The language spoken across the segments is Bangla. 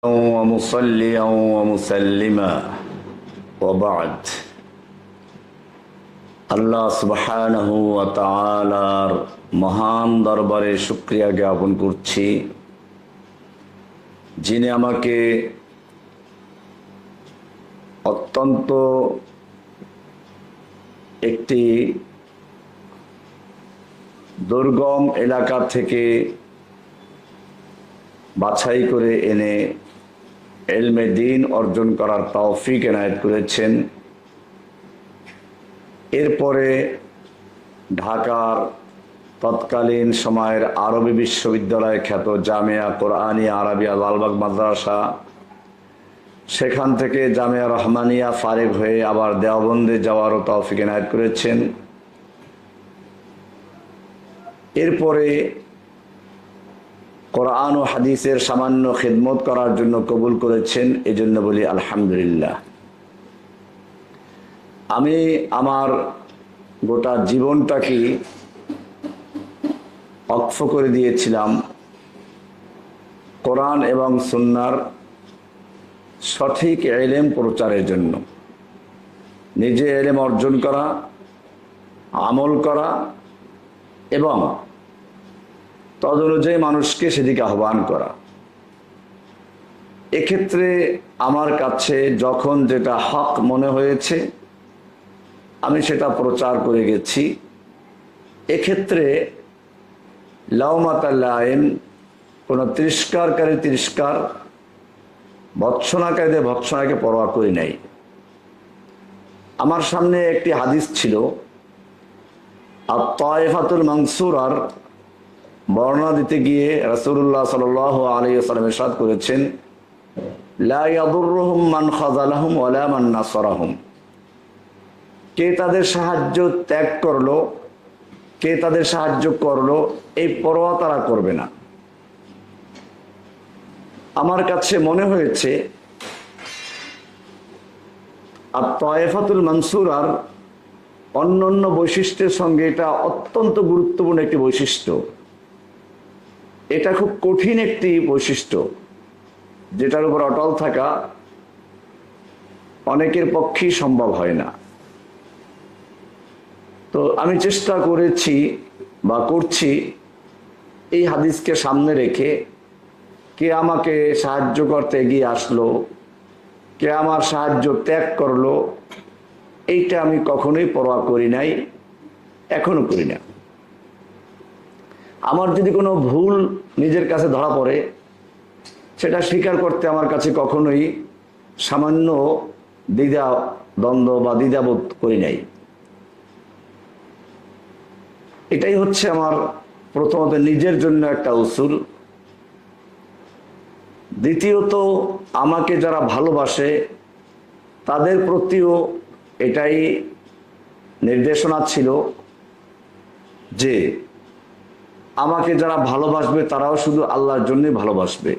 ومصليا ومسلما وبعد আল্লাহ সুবহানাহু ওয়া তাআলার মহান দরবারে শুকরিয়া জ্ঞাপন করছি, যিনি আমাকে অত্যন্ত একটি দুর্গম এলাকা থেকে বাছাই করে এনে ইলমে দ্বীন অর্জন করার তৌফিক এনায়েত করেছেন। এরপরে ঢাকার তৎকালীন সময়ের আরবি বিশ্ববিদ্যালয় খ্যাত জামিয়া কোরআনিয়া আরাবিয়া লালবাগ মাদ্রাসা, সেখান থেকে জামিয়া রহমানিয়া ফারিগ হয়ে আবার দেওবন্দে যাওয়ারও তৌফিক এনায়েত করেছেন। এরপরে কোরআন ও হাদিসের সামান্য খিদমত করার জন্য কবুল করেছেন, এজন্য বলি আলহামদুলিল্লাহ। আমি আমার গোটা জীবনটাকে ওয়াকফ করে দিয়েছিলাম কোরআন এবং সুন্নাহর সঠিক ইলম প্রচারের জন্য, নিজে ইলম অর্জন করা, আমল করা এবং তদনুযায়ী মানুষকে সেদিকে আহ্বান করা। এক্ষেত্রে আমার কাছে যখন যেটা হক মনে হয়েছে আমি সেটা প্রচার করে গেছি। এক্ষেত্রে লাউমাতাল্লাইন, কোনো তিরস্কারকারী তিরস্কার, ভৎসনাকারীদের ভৎসনাকে পরোয়া করি নাই। আমার সামনে একটি হাদিস ছিল, আত-তায়েফাতুল মানসুরার বর্ণনা দিতে গিয়ে রাসূলুল্লাহ সাল্লাল্লাহু আলাইহি ওয়াসাল্লাম ইরশাদ করেছেন, লা ইয়াদুররুহুম মান খাযালাহুম ওয়ালা মান নাসারাহুম। কে তাদের সাহায্য ত্যাগ করলো, কে তাদের সাহায্য করলো, এই পরোয়া তারা করবে না। আমার কাছে মনে হয়েছে আত-তায়েফাতুল মানসুরার অন্যান্য বৈশিষ্ট্যের সঙ্গে এটা অত্যন্ত গুরুত্বপূর্ণ একটি বৈশিষ্ট্য। এটা খুব কঠিন একটি বৈশিষ্ট্য, যেটার উপর অটল থাকা অনেকের পক্ষেই সম্ভব হয় না। তো আমি চেষ্টা করেছি বা করছি এই হাদিসকে সামনে রেখে, কে আমাকে সাহায্য করতে এগিয়ে আসলো, কে আমার সাহায্য ত্যাগ করলো, এইটা আমি কখনোই পরোয়া করি নাই, এখনো করি না। আমার যদি কোনো ভুল নিজের কাছে ধরা পড়ে, সেটা স্বীকার করতে আমার কাছে কখনোই সামান্য দ্বিধা দ্বন্দ্ব বা দ্বিধাবোধ করি নাই। এটাই হচ্ছে আমার প্রথমত নিজের জন্য একটা উসুল। দ্বিতীয়ত, আমাকে যারা ভালোবাসে তাদের প্রতিও এটাই নির্দেশনা ছিল যে আমাকে যারা ভালোবাসবে তারাও শুধু আল্লাহর জন্যই ভালোবাসবে।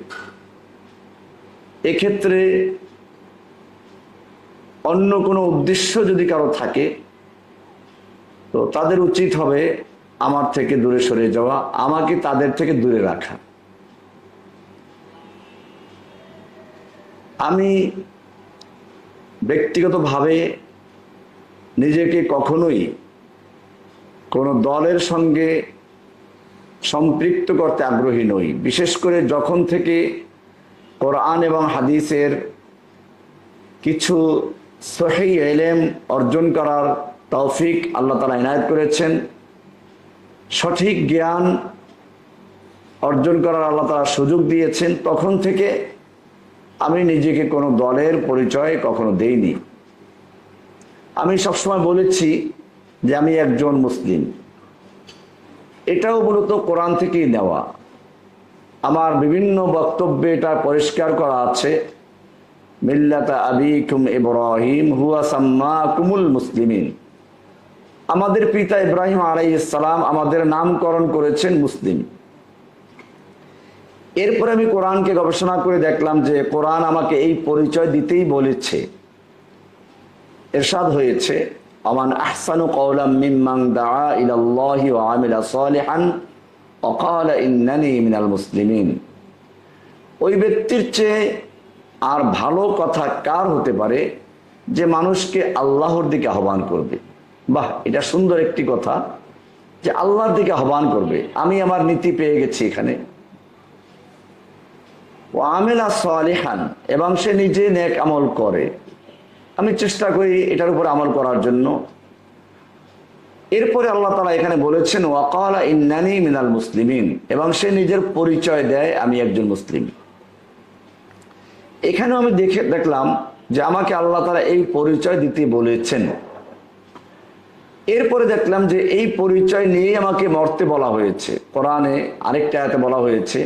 এক্ষেত্রে অন্য কোনো উদ্দেশ্য যদি কারো থাকে তো তাদের উচিত হবে আমার থেকে দূরে সরে যাওয়া, আমাকে তাদের থেকে দূরে রাখা। আমি ব্যক্তিগতভাবে নিজেকে কখনোই কোনো দলের সঙ্গে সম্পৃক্ত করতে আগ্রহী নই। বিশেষ করে যখন থেকে কোরআন এবং হাদিসের কিছু সহিহ ইলম অর্জন করার তৌফিক আল্লাহ তাআলা ইনায়েত করেছেন, সঠিক জ্ঞান অর্জন করার আল্লাহ তাআলা সুযোগ দিয়েছেন, তখন থেকে আমি নিজেকে কোনো দলের পরিচয় কখনো দেইনি। আমি সবসময় বলেছি যে আমি একজন মুসলিম। এটাও মূলত কোরআন থেকেই নেওয়া। আমার বিভিন্ন বক্তব্যে এটা পরিষ্কার করা আছে, মিল্লাতা আবিকুম ইব্রাহিম হুয়া সাম্মাকুমুল মুসলিমিন। আমাদের পিতা ইব্রাহিম আলাইহিস সালাম আমাদের নামকরণ করেছেন মুসলিম। এরপরে আমি কোরআনকে গবেষণা করে দেখলাম যে কোরআন আমাকে এই পরিচয় দিতেই বলেছে। ইরশাদ হয়েছে, আমান আহসানু কওলাম মিম্মান দাআ ইলাল্লাহি ওয়া আমিলা সালিহান ওয়া ক্বালা ইন্নানি মিনাল মুসলিমিন। ওই ব্যক্তির চেয়ে আর ভালো কথা কার হতে পারে যে মানুষকে আল্লাহর দিকে আহ্বান করবে। বাহ, এটা সুন্দর একটি কথা যে আল্লাহর দিকে আহ্বান করবে। আমি আমার নীতি পেয়ে গেছি এখানে। ও আমেলা সালিহান, এবং সে নিজে নেক আমল করে। আমি চেষ্টা করি এটার উপর আমল করার জন্য। এরপরে আল্লাহ তাআলা এখানে বলেছেন ওয়াকালা ইন্নানি মিনাল মুসলিমিন, এবং সে নিজের পরিচয় দেয় আমি একজন মুসলিম। এখানেও আমি দেখলাম যে আমাকে আল্লাহ তাআলা এই পরিচয় দিতে বলেছেন। এরপরে দেখলাম যে এই পরিচয় নিয়ে আমাকে মরতে বলা হয়েছে। কোরআনে আরেকটা আয়াতে বলা হয়েছে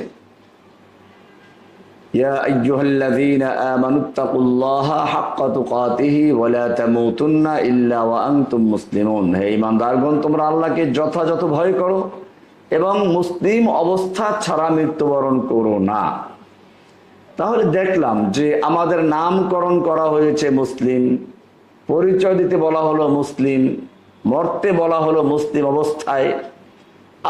ইয়া আইয়ুহাল্লাযীনা আমানুত্তাকুল্লাহা হাক্কা তুকাতিহি ওয়া লা তামুতুন্না ইল্লা ওয়া আনতুম মুসলিমুন। হে ঈমানদারগণ, তোমরা আল্লাহকে যথাযথ ভয় করো এবং মুসলিম অবস্থা ছাড়া মৃত্যুবরণ করো না। তাহলে দেখলাম যে আমাদের নামকরণ করা হয়েছে মুসলিম, পরিচয় দিতে বলা হলো মুসলিম, মরতে বলা হলো মুসলিম অবস্থায়।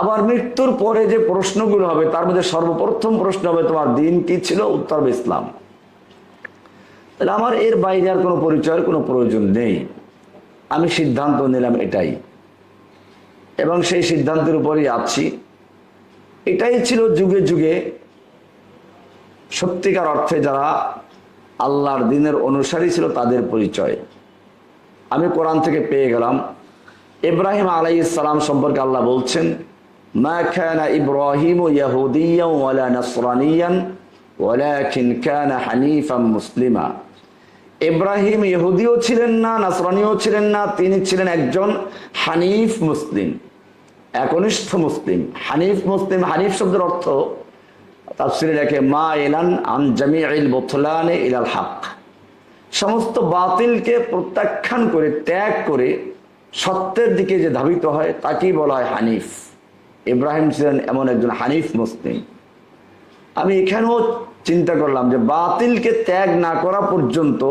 আবার মৃত্যুর পরে যে প্রশ্নগুলো হবে তার মধ্যে সর্বপ্রথম প্রশ্ন হবে তোমার দিন কি ছিল, উত্তর হবে ইসলাম। তাহলে আমার এর বাইরে আর কোনো পরিচয়ের কোনো প্রয়োজন নেই। আমি সিদ্ধান্ত নিলাম এটাই, এবং সেই সিদ্ধান্তের উপরই আছি। এটাই ছিল যুগে যুগে সত্যিকার অর্থে যারা আল্লাহর দ্বীনের অনুসারী ছিল তাদের পরিচয়। আমি কোরআন থেকে পেয়ে গেলাম ইব্রাহিম আলাইহিস সালাম সম্পর্কে আল্লাহ বলছেন মা কানা ইব্রাহিমু ইয়াহুদিয়্যান ওয়ালা নাসরানিয়ান ওয়ালাকিন কানা হানিফাম মুসলিমা। ইব্রাহিম ইহুদিও ছিলেন না, নাসরানিও ছিলেন না, তিনি ছিলেন একজন হানিফ মুসলিম, একনিষ্ঠ মুসলিম। হানিফ মুসলিম, হানিফ শব্দের অর্থ তাফসীরে লেখে মা ইলান আন জামিউল বুতলানি ইলাল হক, সমস্ত বাতিলকে প্রত্যাখ্যান করে ত্যাগ করে সত্যের দিকে যে ধাবিত হয় তাকেই বলা হয় হানিফ। ইব্রাহিম ছিলেন এমন একজন হানিফ মুসলিম। আমি এখানেও চিন্তা করলাম যে বাতিলকে ত্যাগ না করা পর্যন্ত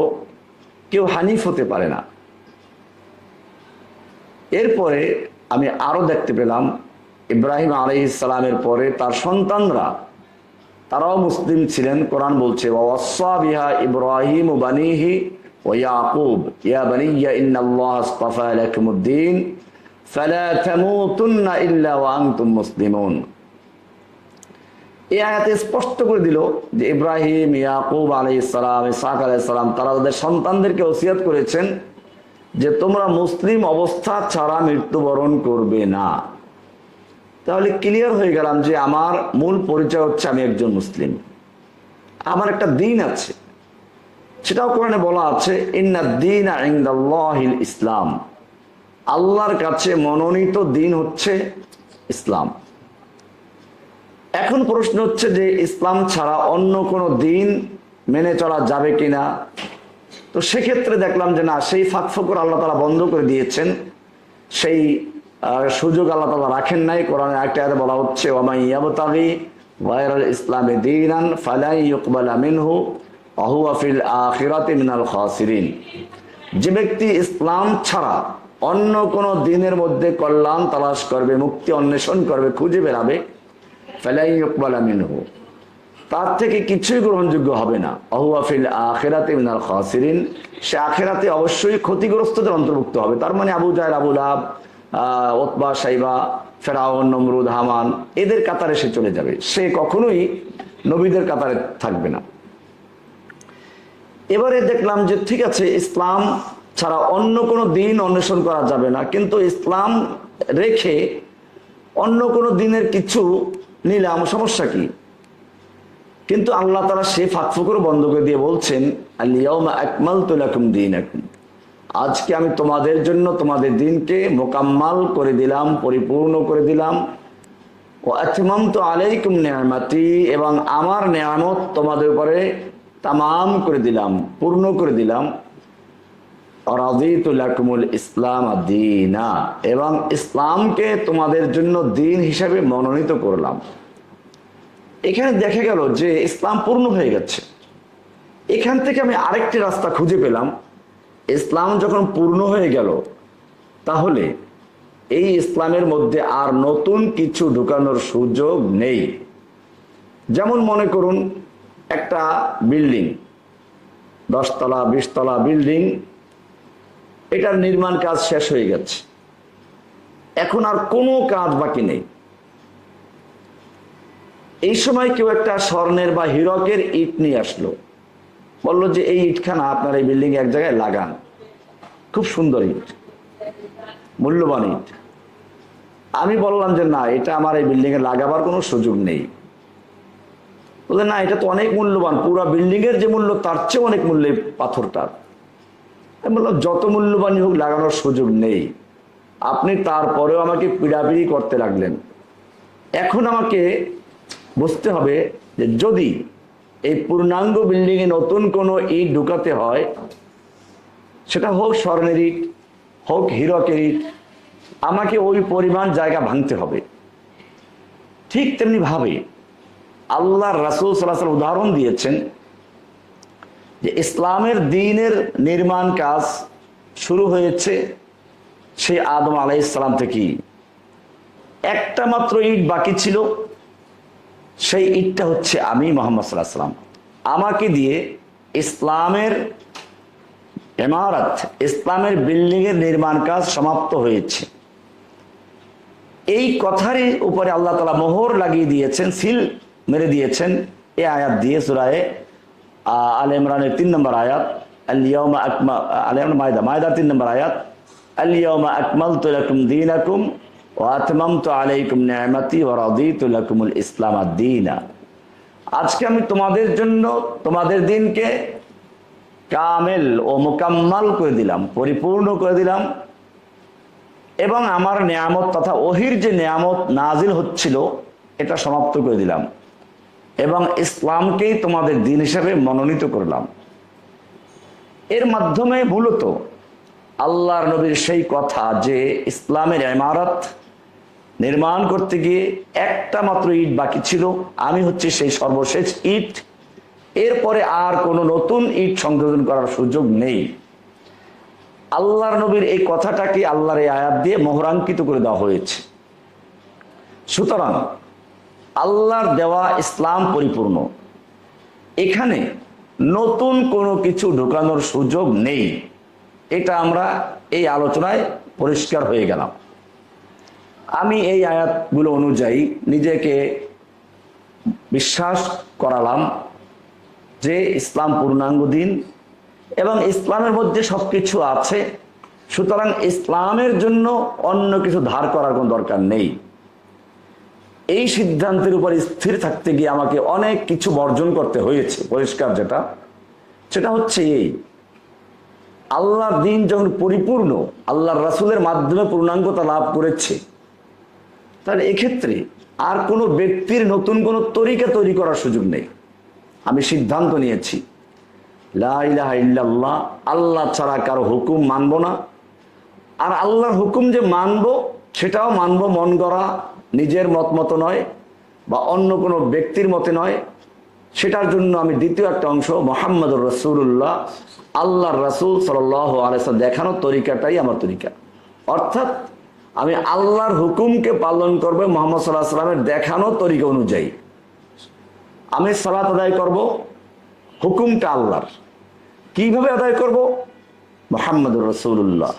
কেউ হানিফ হতে পারে না। এরপরে আমি আরো দেখতে পেলাম ইব্রাহিম আলাইহিস সালামের পরে তার সন্তানরা তারাও মুসলিম ছিলেন। কোরআন বলছে ওয়াসা বিহা ইব্রাহিম বানিহি ওয়া ইয়াকুব ইয়া বানিয়া ইন্নাল্লাহা আসতাফা লাকুমুদ-দীন ফালা তামুতুন্না ইল্লা ওয়া আনতুম মুসলিমুন। এই আয়াতে স্পষ্ট করে দিল যে ইব্রাহিম, ইয়াকুব আলাইহিস সালাম, ইসহাক আলাইহিস সালাম তারা তাদের সন্তানদেরকে ওসিয়ত করেছেন যে তোমরা মুসলিম অবস্থা ছাড়া মৃত্যুবরণ করবে না। তাহলে ক্লিয়ার হয়ে গেলাম যে আমার মূল পরিচয় হচ্ছে আমি একজন মুসলিম, আমার একটা দিন আছে, সেটাও কোরআনে বলা আছে ইন্নাদ-দীনা ইনদাল্লাহিল ইসলাম, আল্লাহর কাছে মনোনীত দিন হচ্ছে ইসলাম। এখন প্রশ্ন হচ্ছে যে ইসলাম ছাড়া অন্য কোনো দিন মেনে চলা যাবে কিনা। তো সেক্ষেত্রে দেখলাম যে না, সেই ফাঁকফোকর আল্লাহ তাআলা বন্ধ করে দিয়েছেন, সেই সুযোগ আল্লাহ তাআলা রাখেন নাই। কোরআনে একটা আয়াতে বলা হচ্ছে ওয়া ইয়াবতাগি গায়রাল ইসলামি দীনান ফালা ইউকবালা মিনহু ওয়া হুয়া ফিল আখিরাতি মিনাল খাসিরিন। যে ব্যক্তি ইসলাম ছাড়া অন্য কোন দিনের মধ্যে কল্যাণ তালাশ করবে, মুক্তি অন্বেষণ করবে, খুঁজে বেড়াবে, ফালা ইউকবালা মিনহু, তার থেকে কিছুই গ্রহণযোগ্য হবে না। ওয়া হুয়া ফিল আখিরাতি মিনাল খাসিরিন, সে আখিরাতে অবশ্যই ক্ষতিগ্রস্তদের অন্তর্ভুক্ত হবে। তার মানে আবু জাহেল, আবু লাহাব, উতবা, শাইবা, ফেরাউন, নমরুদ, হামান এদের কাতারে সে চলে যাবে, সে কখনোই নবীদের কাতারে থাকবে না। এবারে দেখলাম যে ঠিক আছে, ইসলাম ছাড়া অন্য কোনো দিন অন্বেষণ করা যাবে না, কিন্তু ইসলাম রেখে অন্য কোনো দিনের কিছু নিলাম, সমস্যা কি? কিন্তু আল্লাহ তাআলা সে ফাঁকফোকর বন্ধ করে দিয়ে বলছেন আল ইয়াউমা আকমালতু লাকুম দীনাকুম, আজকে আমি তোমাদের জন্য তোমাদের দিনকে মোকাম্মাল করে দিলাম, পরিপূর্ণ করে দিলাম। ওয়া আতমামতু আলাইকুম নি'মাতি, এবং আমার নিয়ামত তোমাদের উপরে তামাম করে দিলাম, পূর্ণ করে দিলাম। রাদিতু লাকুমুল ইসলাম দীনা, এবং ইসলামকে তোমাদের জন্য দিন হিসাবে মনোনীত করলাম। এখানে দেখা গেল যে ইসলাম পূর্ণ হয়ে গেছে। এখান থেকে আমি আরেকটি রাস্তা খুঁজে পেলাম, ইসলাম যখন পূর্ণ হয়ে গেল তাহলে এই ইসলামের মধ্যে আর নতুন কিছু ঢুকানোর সুযোগ নেই। যেমন মনে করুন একটা বিল্ডিং, 10 তলা 20 তলা বিল্ডিং, এটার নির্মাণ কাজ শেষ হয়ে গেছে, এখন আর কোনো কাজ বাকি নেই। এই সময় কেউ একটা স্বর্ণের বা হীরকের ইট নিয়ে আসলো, বললো যে এই ইটখানা আপনার এই বিল্ডিং এক জায়গায় লাগান, খুব সুন্দর ইট, মূল্যবান ইট। আমি বললাম যে না, এটা আমার এই বিল্ডিং এ লাগাবার কোনো সুযোগ নেই। বলে না, এটা তো অনেক মূল্যবান, পুরো বিল্ডিং এর যে মূল্য তার চেয়ে অনেক মূল্য পাথরটার। আমি বললাম যত মূল্যবানই হোক, লাগানোর সুযোগ নেই। আপনি তারপরেও আমাকে পিড়াপিড়ি করতে লাগলেন। এখন আমাকে বুঝতে হবে যে যদি এই পূর্ণাঙ্গ বিল্ডিং এ নতুন কোনো ইট ঢুকাতে হয়, সেটা হোক স্বর্ণের ইট, হোক হীরকের ইট, আমাকে ওই পরিমাণ জায়গা ভাঙতে হবে। ঠিক তেমনি ভাবে আল্লাহর রাসূল সাল্লাল্লাহু আলাইহি ওয়াসাল্লাম উদাহরণ দিয়েছেন যে ইসলামের দ্বীনের নির্মাণ কাজ শুরু হয়েছে সেই আদম আলাইহিস সালাম থেকেই। একটা মাত্র ইট বাকি ছিল, সেই ইটটা হচ্ছে আমি, মুহাম্মদ সাল্লাল্লাহু আলাইহি ওয়াসাল্লাম। আমাকে দিয়ে ইসলামের ইমারত, ইসলামের বিল্ডিং এর নির্মাণ কাজ সমাপ্ত হয়েছে। এই কথারই উপরে আল্লাহ তাআলা মোহর লাগিয়ে দিয়েছেন, সিল মেরে দিয়েছেন এই আয়াত দিয়ে। সূরা আলে ইমরানের 3 নম্বর আয়াত, আল-ইয়াউমা আলে ইমরান মায়দা 3 নম্বর আয়াত, আল-ইয়াউমা আকমালতু লাকুম দীনাকুম ওয়া আতমামতু আলাইকুম নি'মাতি ওয়া রাদিতু লাকুমুল ইসলাম আদ-দীনা। আজকে আমি তোমাদের জন্য তোমাদের দিনকে কামেল ও মুকাম্মাল করে দিলাম, পরিপূর্ণ করে দিলাম, এবং আমার নিয়ামত তথা ওহির যে নিয়ামত নাজিল হচ্ছিল এটা সমাপ্ত করে দিলাম, এবং ইসলামকেই তোমাদের দিন হিসেবে মনোনীত করলাম। এর মাধ্যমে মূলত আল্লাহর নবীর সেই কথা যে ইসলামের ইমারত নির্মাণ করতে গিয়ে একটা মাত্র ইট বাকি ছিল, আমি হচ্ছে সেই সর্বশেষ ইট, এরপরে আর কোনো নতুন ইট সংযোজন করার সুযোগ নেই। আল্লাহর নবীর এই কথাটাকে আল্লাহর এই আয়াত দিয়ে মোহরাঙ্কিত করে দেওয়া হয়েছে। সুতরাং আল্লাহর দেওয়া ইসলাম পরিপূর্ণ, এখানে নতুন কোনো কিছু ঢোকানোর সুযোগ নেই। এটা আমরা এই আলোচনায় পরিষ্কার হয়ে গেলাম। আমি এই আয়াতগুলো অনুযায়ী নিজেকে বিশ্বাস করালাম যে ইসলাম পূর্ণাঙ্গ দিন এবং ইসলামের মধ্যে সবকিছু আছে। সুতরাং ইসলামের জন্য অন্য কিছু ধার করার কোনো দরকার নেই। এই সিদ্ধান্তের উপর স্থির থাকতে গিয়ে আমাকে অনেক কিছু বর্জন করতে হয়েছে। পরিষ্কার সেটা হচ্ছে এই, আল্লাহর দিন যখন পরিপূর্ণ, আল্লাহর রাসূলের মাধ্যমে পূর্ণাঙ্গতা লাভ করেছে, তাহলে এক্ষেত্রে আর কোনো ব্যক্তির নতুন কোনো তরিকা তৈরি করার সুযোগ নেই। আমি সিদ্ধান্ত নিয়েছি লা ইলাহা ইল্লাল্লাহ, আল্লাহ ছাড়া কারো হুকুম মানব না। আর আল্লাহর হুকুম যে মানব, সেটাও মানব মন গড়া নিজের মতো নয়, বা অন্য কোনো ব্যক্তির মতে নয়। সেটার জন্য আমি দ্বিতীয় একটা অংশ, মুহাম্মদুর রাসূলুল্লাহ, আল্লাহর রাসূল সাল্লাল্লাহু আলাইহি ওয়াসাল্লাম দেখানোর তরিকাটাই আমার তরিকা। অর্থাৎ আমি আল্লাহর হুকুমকে পালন করব মুহাম্মদ সাল্লাল্লাহু আলাইহি ওয়াসাল্লামের দেখানো তরিকা অনুযায়ী। আমি সালাত আদায় করব, হুকুমটা আল্লাহর। কিভাবে আদায় করব? মুহাম্মদুর রাসূলুল্লাহ,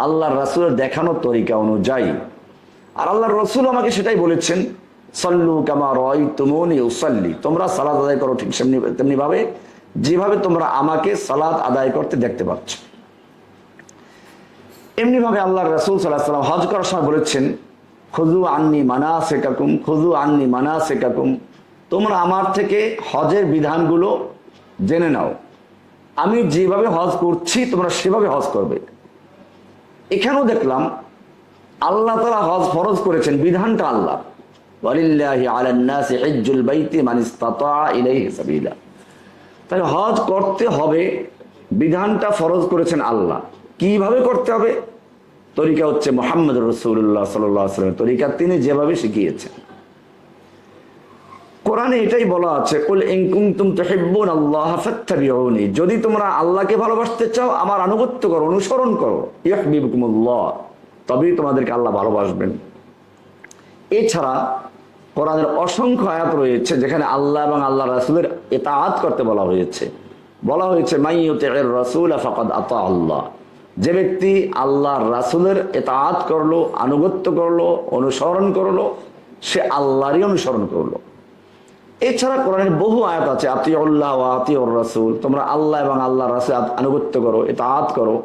আল্লাহর রাসূলের দেখানো তরিকা অনুযায়ী। আর আল্লাহর রাসূল আমাকে সেটাই বলেছেন, সল্লু কামা রাআইতুমুনি উসাল্লি, তোমরা সালাত আদায় করো ঠিক তেমনি ভাবে যেভাবে তোমরা আমাকে সালাত আদায় করতে দেখতে পাচ্ছ। এমনি ভাবে আল্লাহর রাসূল সাল্লাল্লাহু আলাইহি ওয়াসাল্লাম হজ করার সময় বলেছেন, খুযু আন্নী মানাসিকাকুম, খুযু আন্নী মানাসিকাকুম, তোমরা আমার থেকে হজের বিধানগুলো জেনে নাও, আমি যেভাবে হজ করছি তোমরা সেভাবে হজ করবে। এখানেও দেখলাম আল্লাহ তাআলা হজ ফরজ করেছেন, বিধানটা আল্লাহ, ওয়ালিল্লাহি আলান নাসি হিজ্জুল বাইতি মান ইসতাতা ইলাইহি সাবিলা। তাই হজ করতে হবে, বিধানটা ফরজ করেছেন আল্লাহ। কিভাবে করতে হবে? তরিকা হচ্ছে মুহাম্মদুর রাসূলুল্লাহ সাল্লাল্লাহু আলাইহি ওয়াসাল্লামের তরিকা, তিনি যেভাবে শিখিয়েছেন। কোরআনে এটাই বলা আছে, কুল ইন কুনতুম তুহিব্বুনাল্লাহ ফাত্তাবিউনি, যদি তোমরা আল্লাহকে ভালোবাসতে চাও আমার আনুগত্য করো, অনুসরণ করো, ইউহিব্বুকুমুল্লাহ, তবেই তোমাদেরকে আল্লাহ ভালোবাসবেন। এছাড়া কোরআনের অসংখ্য আয়াত রয়েছে যেখানে আল্লাহ এবং আল্লাহ রাসূলের ইতাআত করতে বলা হয়েছে। বলা হয়েছে মাইয়ুতির রাসূল ফাকাদ আতা আল্লাহ, যে ব্যক্তি আল্লাহর রাসূলের ইতাআত করলো, আনুগত্য করলো, অনুসরণ করলো, সে আল্লাহরই অনুসরণ করলো। এছাড়া কোরআনের বহু আয়াত আছে, আতিউল্লাহ ওয়া আতিউর রাসূল, তোমরা আল্লাহ এবং আল্লাহর রাসূল আনুগত্য করো, ইতাআত করো।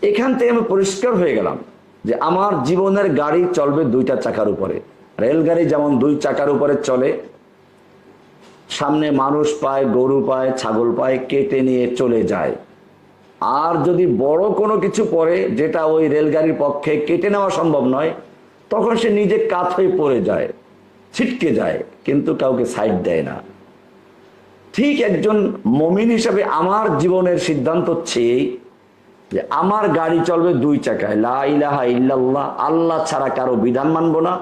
এখান থেকে আমি পরিষ্কার হয়ে গেলাম যে আমার জীবনের গাড়ি চলবে দুইটা চাকার উপরে। রেলগাড়ি যেমন দুই চাকার উপরে চলে, সামনে মানুষ পায়, গরু পায়, ছাগল পায়, কেটে নিয়ে চলে যায়। আর যদি বড় কোনো কিছু পড়ে যেটা ওই রেলগাড়ির পক্ষে কেটে নেওয়া সম্ভব নয়, তখন সে নিজে কাত হয়ে পড়ে যায়, ছিটকে যায়, কিন্তু কাউকে সাইড দেয় না। ঠিক একজন মুমিন হিসাবে আমার জীবনের সিদ্ধান্ত হচ্ছে এই যে আমার গাড়ি চলবে দুই চাকায়, লা ইলাহা ইল্লাল্লাহ, আল্লাহ ছাড়া কারো বিধান মানবো না,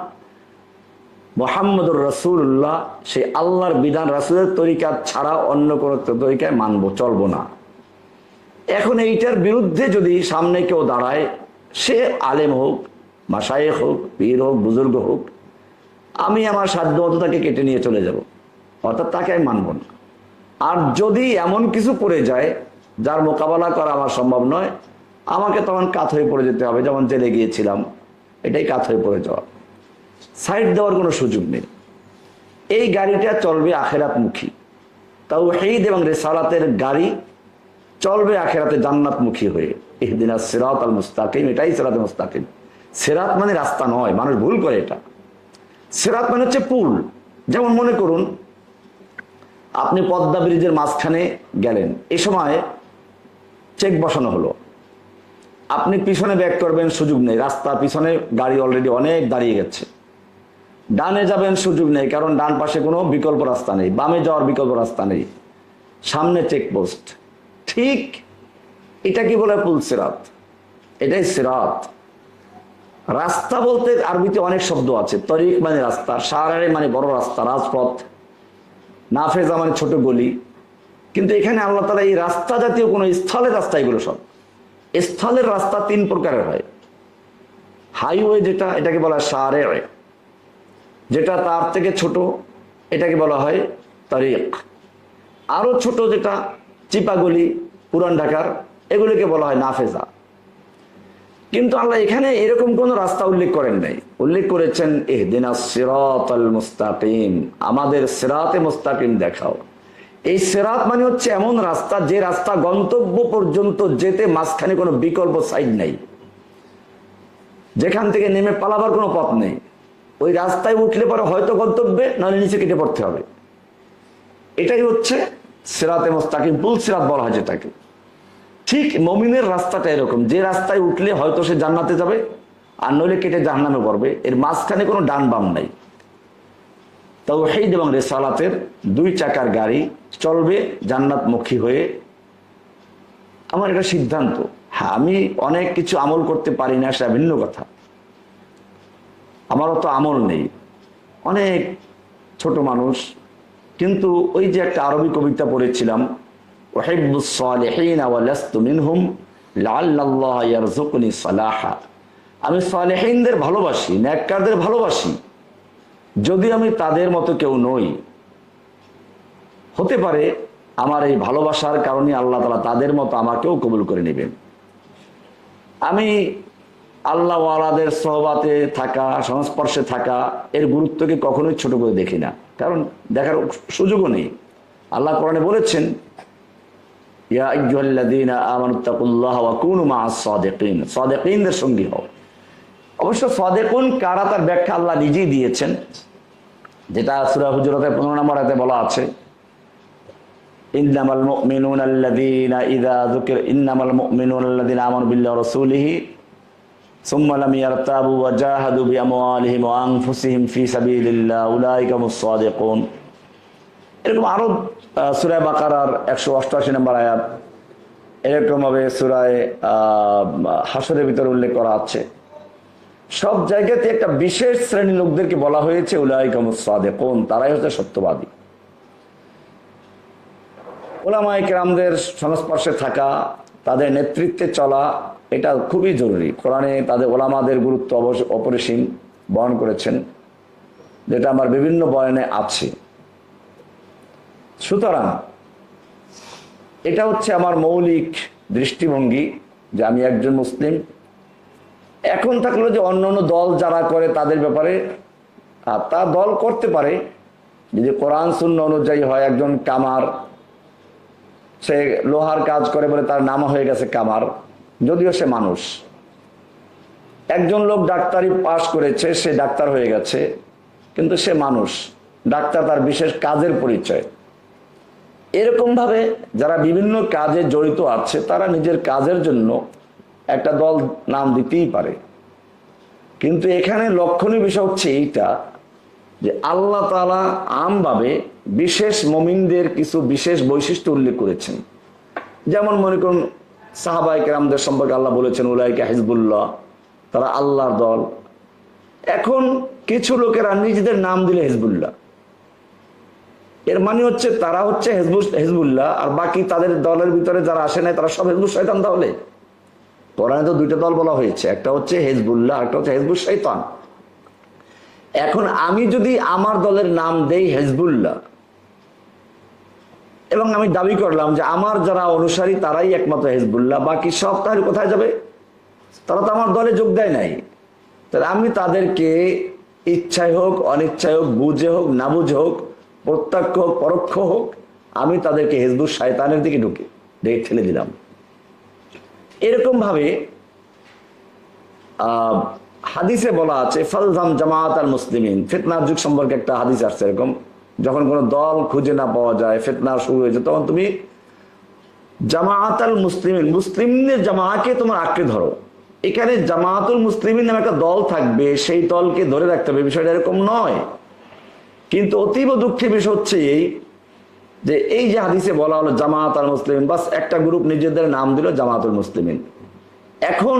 মুহাম্মদুর রাসূলুল্লাহ, সেই আল্লাহর বিধান রাসূলের তরিকা ছাড়া অন্য কোনো তরিকায় মানবো, চলবো না। এখন এইটার বিরুদ্ধে যদি সামনে কেউ দাঁড়ায়, সে আলেম হোক, মাশায়েখ হোক, পীর হোক, বুজুর্গ হোক, আমি আমার সাধ্য মতো তাকে কেটে নিয়ে চলে যাব, অর্থাৎ তাকে আমি মানব না। আর যদি এমন কিছু পড়ে যায় যার মোকাবেলা করা আমার সম্ভব নয়, আমাকে তখন কাত হয়ে পড়ে যেতে হবে, যেমন জেলে গিয়েছিলাম, এটাই কাত হয়ে পড়ে যাওয়া, সাইড দেওয়ার কোনো সুযোগ নেই। এই গাড়িটা চলবে আখিরাতমুখী, তাওহীদ এবং রিসালাতের গাড়ি চলবে আখিরাতে জান্নাতমুখী হয়ে। ইহদিনাস সিরাতাল মুস্তাকিম, এটাই সিরাতুল মুস্তাকিম। সিরাত মানে রাস্তা নয়, মানুষ ভুল করে এটা। সিরাত মানে হচ্ছে পুল। যেমন মনে করুন আপনি পদ্মা ব্রিজের মাঝখানে গেলেন, এই সময় চেক বসানো হলো, আপনি পিছনে ব্যাক করবেন, সুযোগ নেই, রাস্তা পিছনে গাড়ি অলরেডি অনেক দাঁড়িয়ে গেছে। ডানে যাবেন, সুযোগ নেই, কারণ ডান পাশে কোনো বিকল্প রাস্তা নেই, বামে যাওয়ার বিকল্প রাস্তা নেই, সামনে চেকপোস্ট। ঠিক এটা কি বলে? পুল সিরাত, এটাই সিরাত। রাস্তা বলতে আরবিতে অনেক শব্দ আছে। তরিক মানে রাস্তা, শারে মানে বড় রাস্তা, রাজপথ, নাফেজা মানে ছোট গলি। কিন্তু এখানে আল্লাহ তাআলা এই রাস্তা জাতীয় কোনো স্থলের রাস্তা, এগুলো সব স্থলের রাস্তা তিন প্রকারের হয়। হাইওয়ে যেটা, এটাকে বলা হয় শারে, যেটা তার থেকে ছোট এটাকে বলা হয় তরিক, আরো ছোট যেটা চিপাগলি, পুরান ঢাকার, এগুলিকে বলা হয় নাফেজা। কিন্তু আল্লাহ এখানে এরকম কোন রাস্তা উল্লেখ করেন নাই, উল্লেখ করেছেন ইহদিনাস সিরাতাল মুস্তাকিম, আমাদের সিরাতে মুস্তাকিম দেখাও। এই সিরাত মানে হচ্ছে এমন রাস্তা, যে রাস্তা গন্তব্য পর্যন্ত যেতে মাঝখানে কোনো বিকল্প সাইড নাই, যেখান থেকে নেমে পালাবার কোনো পথ নেই। ওই রাস্তায় উঠলে পরে হয়তো গন্তব্যে, নাহলে নিচে কেটে পড়তে হবে। এটাই হচ্ছে সিরাতে মুস্তাকিম, পুল সিরাত বলা হয় যেটাকে। ঠিক মুমিনের রাস্তাটা এরকম, যে রাস্তায় উঠলে হয়তো সে জান্নাতে যাবে, আর নইলে কেটে জাহান্নামে পড়বে, এর মাঝখানে কোনো ডান বাম নাই। তাওহীদ এবং রিসালাতের দুই চাকার গাড়ি চলবে জান্নাতমুখী হয়ে। আমার এটা সিদ্ধান্ত। হ্যাঁ, আমি অনেক কিছু আমল করতে পারি না, সেটা ভিন্ন কথা, আমারও তো আমল নেই, অনেক ছোট মানুষ। কিন্তু ওই যে একটা আরবি কবিতা পড়েছিলাম, উহিব্বুস সালিহিনা ওয়া লাস্তু মিনহুম লাআল্লাল্লাহ ইয়ারযুকুনি সালাহা, আমি সালেহিনদের ভালোবাসি, নেককারদের ভালোবাসি, যদি আমি তাদের মতো কেউ নই, হতে পারে আমার এই ভালোবাসার কারণে আল্লাহ তাআলা তাদের মতো আমাকেও কবুল করে নেবেন। আমি আল্লাহ ওয়ালাদের সোহবাতে থাকা, সংস্পর্শে থাকা, এর গুরুত্বকে কখনোই ছোট করে দেখি না, কারণ দেখার সুযোগও নেই। আল্লাহ কোরআনে বলেছেন, ইয়া আইয়ুহাল্লাযীনা আমানুত্তাকুল্লাহ ওয়া কুনু মাআস সাদিকিন, সাদিকিনদের সঙ্গী হও। অবশ্য সাদিকুন কারা, তার ব্যাখ্যা আল্লাহ নিজেই দিয়েছেন, যেটা সূরা হুজুরাতের 15 নম্বর আয়াতে বলা আছে, ইন্নামাল মুমিনুনা আল্লাযীনা ইযা যুকির ইন্নামাল মুমিনুনা আল্লাযীনা আমানু বিল্লাহি ওয়া রাসূলিহি সুম্মা লাম ইয়ারতাবু ওয়া জাহাদু বিআমওয়ালিহিম ওয়া আনফুসিহিম ফি সাবিলিল্লাহ উলাইকা হুমুস সাদিকুন। এরকম আরো সূরা বাকারার 188 নম্বর আয়াত, এরকম ভাবে সূরা হাশরের ভিতরে উল্লেখ করা আছে। সব জায়গাতে একটা বিশেষ শ্রেণীর লোকদেরকে বলা হয়েছে উলাইকা হুমুস সাদিকুন, তারাই হচ্ছে সত্যবাদী। উলামায়ে কেরামদের সংস্পর্শে থাকা, তাদের নেতৃত্বে চলা, এটা খুবই জরুরি। কোরআনে তাদের ওলামাদের গুরুত্ব অপরিসীম বর্ণনা করেছেন, যেটা আমার বিভিন্ন বয়ানে আছে। সুতরাং এটা হচ্ছে আমার মৌলিক দৃষ্টিভঙ্গি যে আমি একজন মুসলিম। এখন থাকলো যে অন্য অন্য দল যারা করে তাদের ব্যাপারে, তা দল করতে পারে যদি কোরআন সুন্নাহ অনুযায়ী হয়। একজন কামার, সে লোহার কাজ করে বলে তার নাম হয়ে গেছে কামার, যদিও সে মানুষ। একজন লোক ডাক্তারি পাশ করেছে, সে ডাক্তার হয়ে গেছে, কিন্তু সে মানুষ। ডাক্তার তার বিশেষ কাজের পরিচয়। এরকম ভাবে যারা বিভিন্ন কাজে জড়িত আছে তারা নিজের কাজের জন্য একটা দল নাম দিতেই পারে। কিন্তু এখানে লক্ষণীয় বিষয় হচ্ছে এইটা যে আল্লাহ তাআলা আমভাবে বিশেষ মুমিনদের কিছু বিশেষ বৈশিষ্ট্য উল্লেখ করেছেন। যেমন মনে করুন সাহাবায়ে কেরামদের সম্পর্কে আল্লাহ বলেছেন উলাইকা হিজবুল্লাহ, তারা আল্লাহর দল। এখন কিছু লোকেরা নিজেদের নাম দিলে হিজবুল্লাহ, এর মানে হচ্ছে তারা হচ্ছে হিজবুল্লাহ, আর বাকি তাদের দলের ভিতরে যারা আসে নাই তারা সব হিজবুল শয়তান। তাহলে কোরআনে তো দুইটা দল বলা হয়েছে, একটা হচ্ছে হিজবুল্লাহ, একটা হচ্ছে হিজবুল শয়তান। এখন আমি যদি আমার দলের নাম দেই হিজবুল্লাহ এবং আমি দাবি করলাম যে আমার যারা অনুসারী তারাই একমাত্র হিজবুল্লাহ, বাকি সব তাহলে কোথায় যাবে? তারা তো আমার দলে যোগ দেয় নাই। তাহলে আমি তাদেরকে ইচ্ছায় হোক অনিচ্ছায় হোক, বুঝে হোক না বুঝে হোক, প্রত্যক্ষ হোক পরোক্ষ হোক, আমি তাদেরকে হিজবুল শয়তানের দিকে ঠেলে দিলাম। এরকম ভাবে হাদিসে বলা আছে ফালজাম জামাত আল মুসলিমিন। ফিতনার যুগ সম্পর্কে একটা হাদিস আসছে এরকম, যখন কোনো দল খুঁজে না পাওয়া যায়, ফিতনা শুরু হয়েছে, তখন তুমি জামাত আল মুসলিমিন, মুসলিমদের জামাকে তোমার আঁকড়ে ধরো। এখানে জামাতুল মুসলিমিন নামে একটা দল থাকবে, সেই দলকে ধরে রাখতে হবে, বিষয়টা এরকম নয়। কিন্তু অতীব দুঃখের বিষয় হচ্ছে যে এই যে হাদিসে বলা হলো জামাত আল মুসলিমিন, বাস একটা গ্রুপ নিজেদের নাম দিল জামাতুল মুসলিমিন। এখন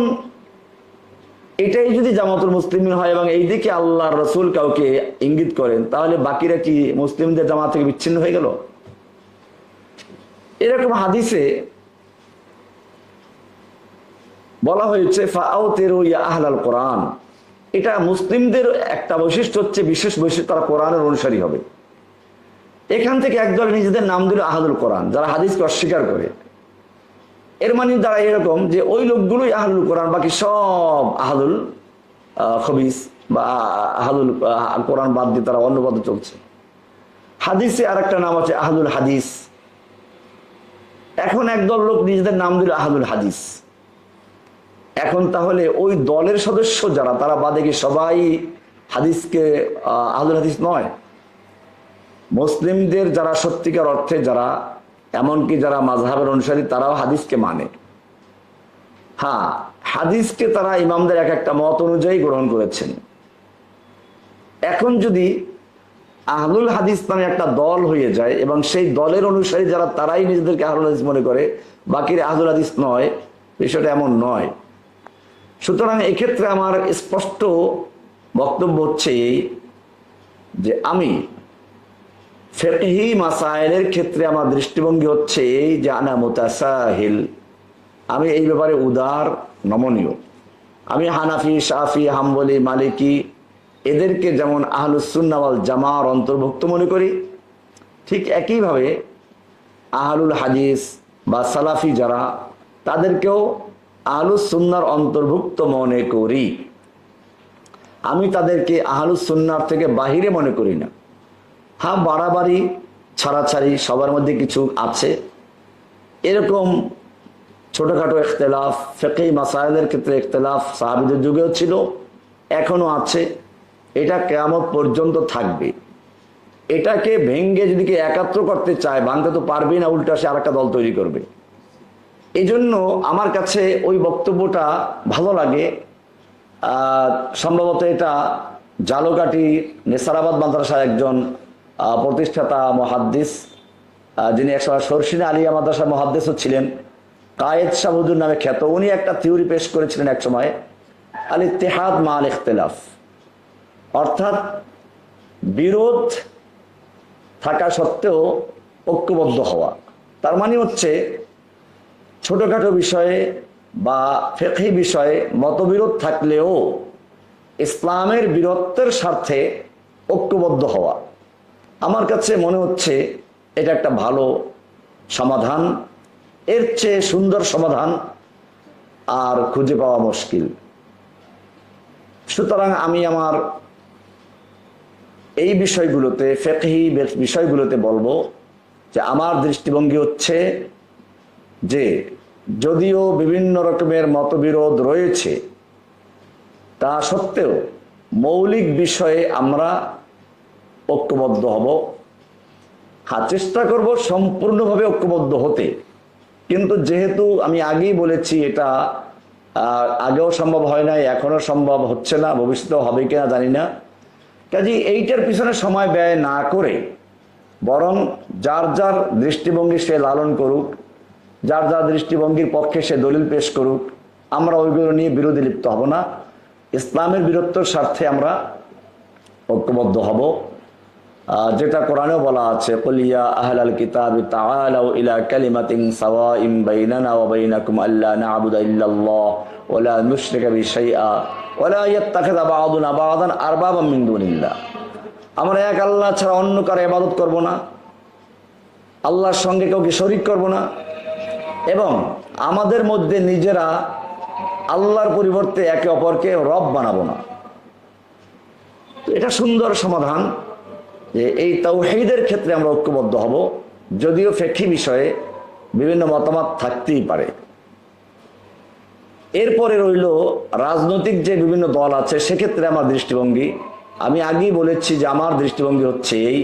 এটাই যদি জামাতুল মুসলিমিন হয় এবং এই দিকে আল্লাহর রাসূল কাউকে ইঙ্গিত করেন, তাহলে বাকিরা কি মুসলিমদের জামাত থেকে বিচ্ছিন্ন হয়ে গেল? এরকম হাদিসে বলা হয়েছে ফাআউতিরু ইয়া আহলাল কোরআন। এটা মুসলিমদের একটা বৈশিষ্ট্য হচ্ছে, বিশেষ বৈশিষ্ট্য, তারা কোরআনের অনুসারী হবে। এখান থেকে একদল নিজেদের নাম দিল আহলুল কোরআন, যারা হাদিসকে অস্বীকার করে। এর মানে দ্বারা এরকম যে ওই লোকগুলোই আহলুল কোরআন, বাকি সব আহলুল খবিস বা আহলুল কোরআন বাদ দিয়ে তারা অন্য পথে চলছে। হাদিসে আর একটা নাম আছে আহলুল হাদিস। এখন একদল লোক নিজেদের নাম দিল আহলুল হাদিস। এখন তাহলে ওই দলের সদস্য যারা, তারা বাদে গিয়ে সবাই হাদিসকে আহলুল হাদিস নয়। মুসলিমদের যারা সত্যিকার অর্থে যারা, এমনকি যারা মাযহাবের অনুসারী, তারাও হাদিসকে মানে। হ্যাঁ, হাদিসকে তারা ইমামদের এক একটা মত অনুযায়ী গ্রহণ করেছেন। এখন যদি আহলুল হাদিস নামে একটা দল হয়ে যায় এবং সেই দলের অনুসারী যারা, তারাই নিজেদেরকে আহলুল হাদিস মনে করে, বাকির আহলুল হাদিস নয়, বিষয়টা এমন নয়। সুতরাং এক্ষেত্রে আমার স্পষ্ট বক্তব্য হচ্ছে যে আমি ফিকহি মাসাইলের ক্ষেত্রে আমার দৃষ্টিভঙ্গি হচ্ছে এই যে আনা মুতাসাহিল, আমি এই ব্যাপারে উদার নমনীয়। আমি হানাফি, শাফি, হাম্বলি, মালিকি এদেরকে যেমন আহলুস সুন্নাহ ওয়াল জামার অন্তর্ভুক্ত মনে করি, ঠিক একইভাবে আহলুল হাদিস বা সালাফি যারা, তাদেরকেও আহলুস সুন্নাহর অন্তর্ভুক্ত মনে করি। আমি তাদেরকে আহলুস সুন্নাহর থেকে বাহিরে মনে করি না। হ্যাঁ, বাড়াবাড়ি ছাড়াছাড়ি সবার মধ্যে কিছু আছে, এরকম ছোটখাটো ইখতিলাফ, ফিকহি মাসাইলের ক্ষেত্রে ইখতিলাফ সাহাবীদের যুগেও ছিল, এখনো আছে, এটা কিয়ামত পর্যন্ত থাকবে। এটাকে ভেঙ্গে যদি কেউ একাত্র করতে চায়, ভাঙতে তো পারবেই না, উল্টা সে আরেকটা দল তৈরি করবে। এই জন্য আমার কাছে ওই বক্তব্যটা ভালো লাগে। সম্ভবত এটা জালকাঠি নেসারাবাদ মাদ্রাসার একজন প্রতিষ্ঠাতা মুহাদ্দিস, যিনি একসময় সরসিনা আলিয়া মাদ্রাসার মুহাদ্দিসও ছিলেন, কায়েদ শাহ হুজুর নামে খ্যাত, উনি একটা থিওরি পেশ করেছিলেন এক সময়, আল ইত্তিহাদ মাল ইখতিলাফ, অর্থাৎ বিরোধ থাকা সত্ত্বেও ঐক্যবদ্ধ হওয়া। তার মানে হচ্ছে ছোটখাটো বিষয়ে বা ফিকহি বিষয়ে মতবিরোধ থাকলেও ইসলামের বীরত্বের স্বার্থে ঐক্যবদ্ধ হওয়া। আমার কাছে মনে হচ্ছে এটা একটা ভালো সমাধান এর চেয়ে সুন্দর সমাধান আর খুঁজে পাওয়া মুশকিল। সুতরাং আমি আমার এই বিষয়গুলোতে, ফিকহি বিষয়গুলোতে বলবো যে আমার দৃষ্টিভঙ্গি হচ্ছে যে যদিও বিভিন্ন রকমের মতবিরোধ রয়েছে, তা সত্ত্বেও মৌলিক বিষয়ে আমরা ঐক্যবদ্ধ হব। চেষ্টা করব সম্পূর্ণভাবে ঐক্যবদ্ধ হতে। কিন্তু যেহেতু আমি আগেই বলেছি এটা আগেও সম্ভব হয় নাই, এখনো সম্ভব হচ্ছে না, ভবিষ্যতেও হবে কিনা জানি না, কাজে এইটার পিছনে সময় ব্যয় না করে বরং যার যার দৃষ্টিভঙ্গি সে লালন করুক, যার যার দৃষ্টিভঙ্গির পক্ষে সে দলিল পেশ করুক, আমরা ওইগুলো নিয়ে বিরোধী লিপ্ত হব না। ইসলামের বীরত্বের স্বার্থে আমরা ঐক্যবদ্ধ হব। যেটা কোরআনেও বলা আছে, কুল ইয়া আহলাল কিতাবি তাআলাউ ইলা কালিমাতিন সাওয়াইন বাইনানা ওয়া বাইনাকুম আল্লা না'বুদা ইল্লাল্লাহ ওয়া লা নুশরিকা বিহি শাইআ ওয়া লা ইয়াত্তাখিযা বা'দুনা বা'দান আরবাবাম মিন দুনিল্লাহ। আমরা এক আল্লাহ ছাড়া অন্য কারো ইবাদত করব না, আল্লাহর সঙ্গে কাউকে শরীক করব না, এবং আমাদের মধ্যে নিজেরা আল্লাহর পরিবর্তে একে অপরকে রব বানাবো না। তো এটা সুন্দর সমাধান যে এই তাওহীদের ক্ষেত্রে আমরা ঐক্যবদ্ধ হব, যদিও ফিকহি বিষয়ে বিভিন্ন মতামত থাকতেই পারে। এরপরে রইল রাজনৈতিক যে বিভিন্ন দল আছে, সেক্ষেত্রে আমার দৃষ্টিভঙ্গি, আমি আগেই বলেছি যে আমার দৃষ্টিভঙ্গি হচ্ছে এই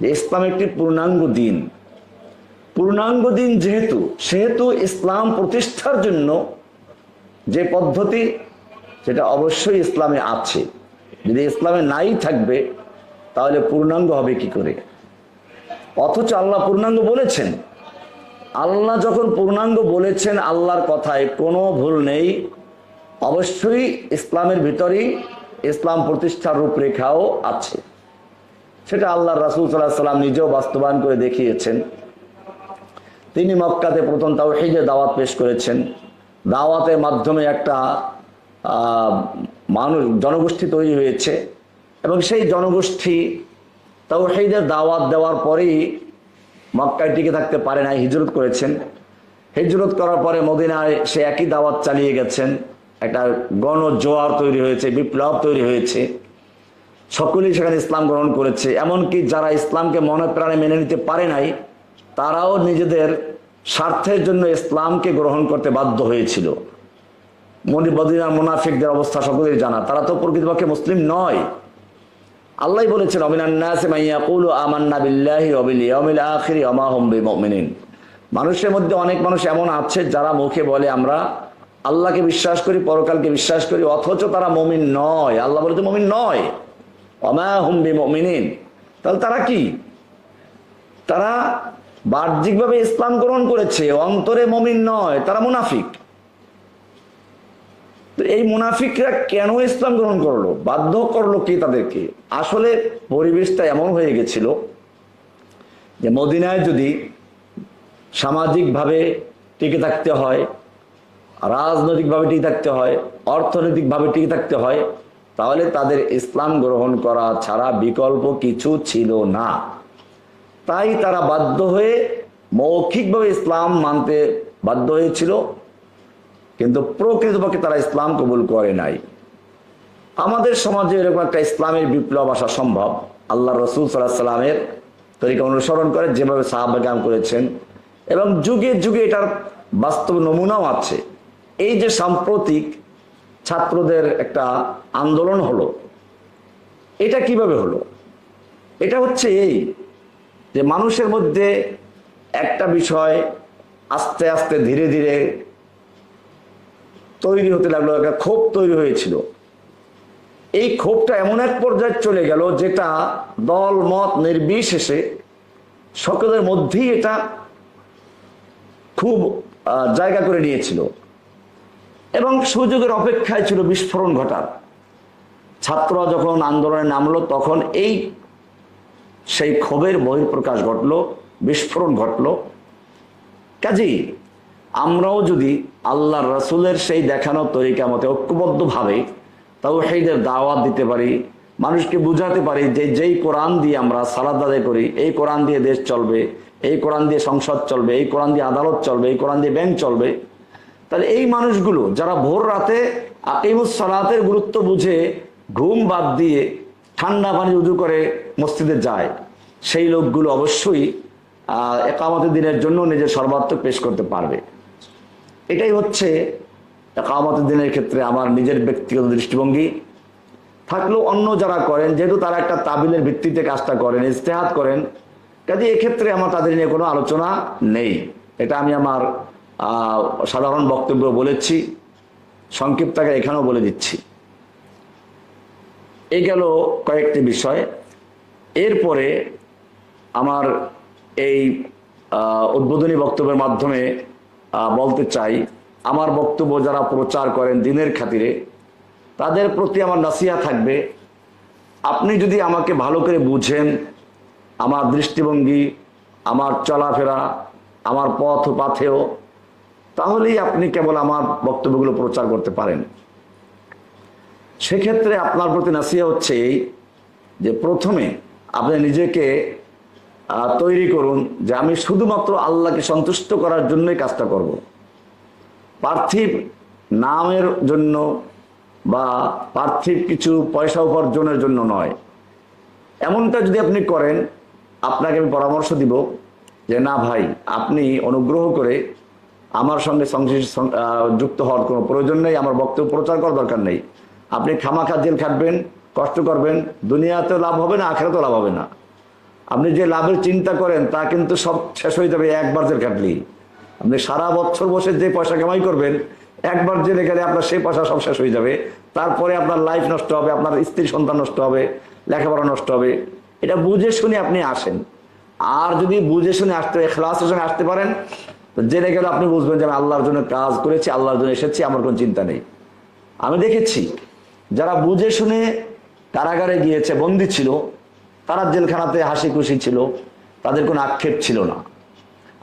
যে ইসলাম একটি পূর্ণাঙ্গ দিন। পূর্ণাঙ্গ দিন সেহেতু ইসলাম প্রতিষ্ঠার জন্য যে পদ্ধতি, সেটা অবশ্যই ইসলামে আছে। যদি ইসলামে নাই থাকবে তাহলে পূর্ণাঙ্গ হবে কি করে? অথচ আল্লাহ পূর্ণাঙ্গ বলেছেন। আল্লাহ যখন পূর্ণাঙ্গ বলেছেন, আল্লাহর কথায় কোনো ভুল নেই, অবশ্যই ইসলামের ভিতরেই ইসলাম প্রতিষ্ঠার রূপরেখাও আছে। সেটা আল্লাহর রাসূল সাল্লাল্লাহু আলাইহি ওয়াসাল্লাম নিজেও বাস্তবায়ন করে দেখিয়েছেন। তিনি মক্কাতে প্রথম তাওহীদের দাওয়াত পেশ করেছেন। দাওয়াতের মাধ্যমে একটা জনগোষ্ঠী তৈরি হয়েছে, এবং সেই জনগোষ্ঠী তাওহীদের দাওয়াত দেওয়ার পরেই মক্কায় টিকে থাকতে পারে নাই, হিজরত করেছেন। হিজরত করার পরে মদিনায় সে একই দাওয়াত চালিয়ে গেছেন। একটা গণজোয়ার তৈরি হয়েছে, বিপ্লব তৈরি হয়েছে, সকলেই সেখানে ইসলাম গ্রহণ করেছে। এমনকি যারা ইসলামকে মনে প্রাণে মেনে নিতে পারে নাই, তারাও নিজেদের স্বার্থের জন্য ইসলামকে গ্রহণ করতে বাধ্য হয়েছিল। মদিনার মুনাফিকদের অবস্থা সকলেই জানা, তারা তো প্রকৃতপক্ষে মুসলিম নয়। আল্লাহ বলেছেন, মিনান নাসি মান ইয়াকুলু আমান্না বিল্লাহি ওয়া বিল ইয়াউমিল আখির ওয়া মা হুম বিমুমিনিন। মানুষের মধ্যে অনেক মানুষ এমন আছে যারা মুখে বলে আমরা আল্লাহকে বিশ্বাস করি, পরকালকে বিশ্বাস করি, অথচ তারা মুমিন নয়। আল্লাহ বলেছে মুমিন নয়, ওয়া মা হুম বিমুমিনিন। তাহলে তারা কি? তারা বাহ্যিকভাবে ইসলাম গ্রহণ করেছে, অন্তরে মুমিন নয়, তারা মুনাফিক। এই মুনাফিকরা কেন ইসলাম গ্রহণ করলো? বাধ্য করলো কি তাদেরকে? আসলে পরিবেশটা এমন হয়ে গেছিল যে মদিনায় যদি সামাজিকভাবে টিকে থাকতে হয়, রাজনৈতিকভাবে টিকে থাকতে হয়, অর্থনৈতিকভাবে টিকে থাকতে হয়, তাহলে তাদের ইসলাম গ্রহণ করা ছাড়া বিকল্প কিছু ছিল না। তাই তারা বাধ্য হয়ে মৌখিকভাবে ইসলাম মানতে বাধ্য হয়েছিল, কিন্তু প্রকৃতপক্ষে তারা ইসলাম কবুল করে নাই। আমাদের সমাজে এরকম একটা ইসলামের বিপ্লব আসা সম্ভব আল্লাহ রাসূল সাল্লাল্লাহু আলাইহি ওয়াসাল্লামের তরিকা অনুসরণ করে, যেভাবে সাহাবা কিরাম করেছেন, এবং যুগে যুগে এটার বাস্তব নমুনাও আছে। এই যে সাম্প্রতিক ছাত্রদের একটা আন্দোলন হলো, এটা কিভাবে হলো? এটা হচ্ছে এই যে মানুষের মধ্যে একটা বিষয় আস্তে আস্তে ধীরে ধীরে তৈরি হতে লাগলো, একটা ক্ষোভ তৈরি হয়েছিল। এই ক্ষোভটা এমন এক পর্যায়ে চলে গেল যেটা দল মত নির্বিশেষে সকলের মধ্যেই এটা খুব জায়গা করে নিয়েছিল, এবং সুযোগের অপেক্ষায় ছিল বিস্ফোরণ ঘটার। ছাত্ররা যখন আন্দোলনে নামলো, তখন সেই ক্ষোভের বহিঃপ্রকাশ ঘটলো, বিস্ফোরণ ঘটলো। কাজেই আমরাও যদি আল্লাহর রাসূলের সেই দেখানো তরিকা মতে ঐক্যবদ্ধভাবে তাওহীদের দাওয়াত দিতে পারি, মানুষকে বুঝাতে পারি যে যেই কোরআন দিয়ে আমরা সালাত আদায় করি, এই কোরআন দিয়ে দেশ চলবে, এই কোরআন দিয়ে সংসদ চলবে, এই কোরআন দিয়ে আদালত চলবে, এই কোরআন দিয়ে ব্যাংক চলবে। তাহলে এই মানুষগুলো যারা ভোর রাতে আকিমুস সালাতের গুরুত্ব বুঝে ঘুম বাদ দিয়ে ঠান্ডা পানি উযু করে মসজিদে যায়, সেই লোকগুলো অবশ্যই একামতের দিনের জন্য নিজের সর্বাত্মক পেশ করতে পারবে। এটাই হচ্ছে একামতের দিনের ক্ষেত্রে আমার নিজের ব্যক্তিগত দৃষ্টিভঙ্গি। থাকলেও অন্য যারা করেন, যেহেতু তারা একটা তাবিলের ভিত্তিতে কাজটা করেন, ইজতেহাদ করেন, কাজে এক্ষেত্রে আমার তাদের নিয়ে কোনো আলোচনা নেই। এটা আমি আমার সাধারণ বক্তব্য বলেছি, সংক্ষিপ্তকে এখানেও বলে দিচ্ছি। এই গেল কয়েকটি বিষয়। এরপরে আমার এই উদ্বোধনী বক্তব্যের মাধ্যমে বলতে চাই, আমার বক্তব্য যারা প্রচার করেন দিনের খাতিরে, তাদের প্রতি আমার নাসিহা থাকবে, আপনি যদি আমাকে ভালো করে বুঝেন, আমার দৃষ্টিভঙ্গি, আমার চলাফেরা, আমার পথ পাথেয়, তাহলেই আপনি কেবল আমার বক্তব্যগুলো প্রচার করতে পারেন। সেক্ষেত্রে আপনার প্রতি নাসিহা হচ্ছে এই যে, প্রথমে আপনি নিজেকে তৈরি করুন যে আমি শুধুমাত্র আল্লাহকে সন্তুষ্ট করার জন্যই কাজটা করব, পার্থিব নামের জন্য বা পার্থিব কিছু পয়সা উপার্জনের জন্য নয়। এমনটা যদি আপনি করেন, আপনাকে আমি পরামর্শ দিব যে না ভাই, আপনি অনুগ্রহ করে আমার সঙ্গে যুক্ত হওয়ার কোনো প্রয়োজন নেই, আমার বক্তব্য প্রচার করার দরকার নেই। আপনি খামাখা জেল খাটবেন, কষ্ট করবেন, দুনিয়াতেও লাভ হবে না, আখেরাতেও লাভ হবে না। আপনি যে লাভের চিন্তা করেন তা কিন্তু সব শেষ হয়ে যাবে একবার জেল খাটলেই। আপনি সারা বছর বসে যে পয়সা কামাই করবেন, একবার জেলে গেলে আপনার সেই পয়সা সব শেষ হয়ে যাবে। তারপরে আপনার লাইফ নষ্ট হবে, আপনার স্ত্রী সন্তান নষ্ট হবে, লেখাপড়া নষ্ট হবে। এটা বুঝে শুনে আপনি আসেন। আর যদি বুঝে শুনে আসতে, ইখলাসের সঙ্গে আসতে পারেন, তো জেলে গেলে আপনি বুঝবেন যে আমি আল্লাহর জন্য কাজ করেছি, আল্লাহর জন্য এসেছি, আমার কোনো চিন্তা নেই। আমি দেখেছি যারা বুঝে শুনে কারাগারে গিয়েছে, বন্দী ছিল, তারা জেলখানাতে হাসি খুশি ছিল, তাদের কোনো আক্ষেপ ছিল না।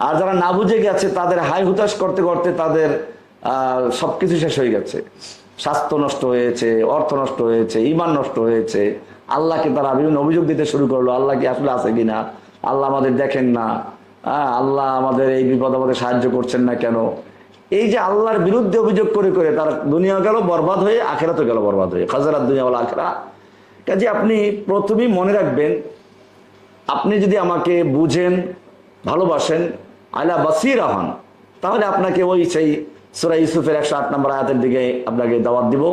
আর যারা না বুঝে গেছে, তাদের হাই হুতাশ করতে করতে তাদের সবকিছু শেষ হয়ে গেছে। স্বাস্থ্য নষ্ট হয়েছে, অর্থ নষ্ট হয়েছে, ঈমান নষ্ট হয়েছে। আল্লাহকে তারা বিভিন্ন অভিযোগ দিতে শুরু করলো, আল্লাহ কি আসলে আছে কিনা, আল্লাহ আমাদের দেখেন না, আল্লাহ আমাদের এই বিপদ আমাদের সাহায্য করছেন না কেন। এই যে আল্লাহর বিরুদ্ধে অভিযোগ করে করে তার দুনিয়া গেল বরবাদ হয়ে, আখেরাতে গেল বরবাদ হয়ে, খাজারাত দুনিয়া ওয়াল আখিরা। কাজে আপনি প্রথমেই মনে রাখবেন, আপনি যদি আমাকে বুঝেন, ভালোবাসেন, আলা বাসীরা হন, তাহলে আপনাকে ওই সেই সূরা ইউসুফের 108 নম্বর আয়াতের দিকে আপনাকে দাওয়াত দিব,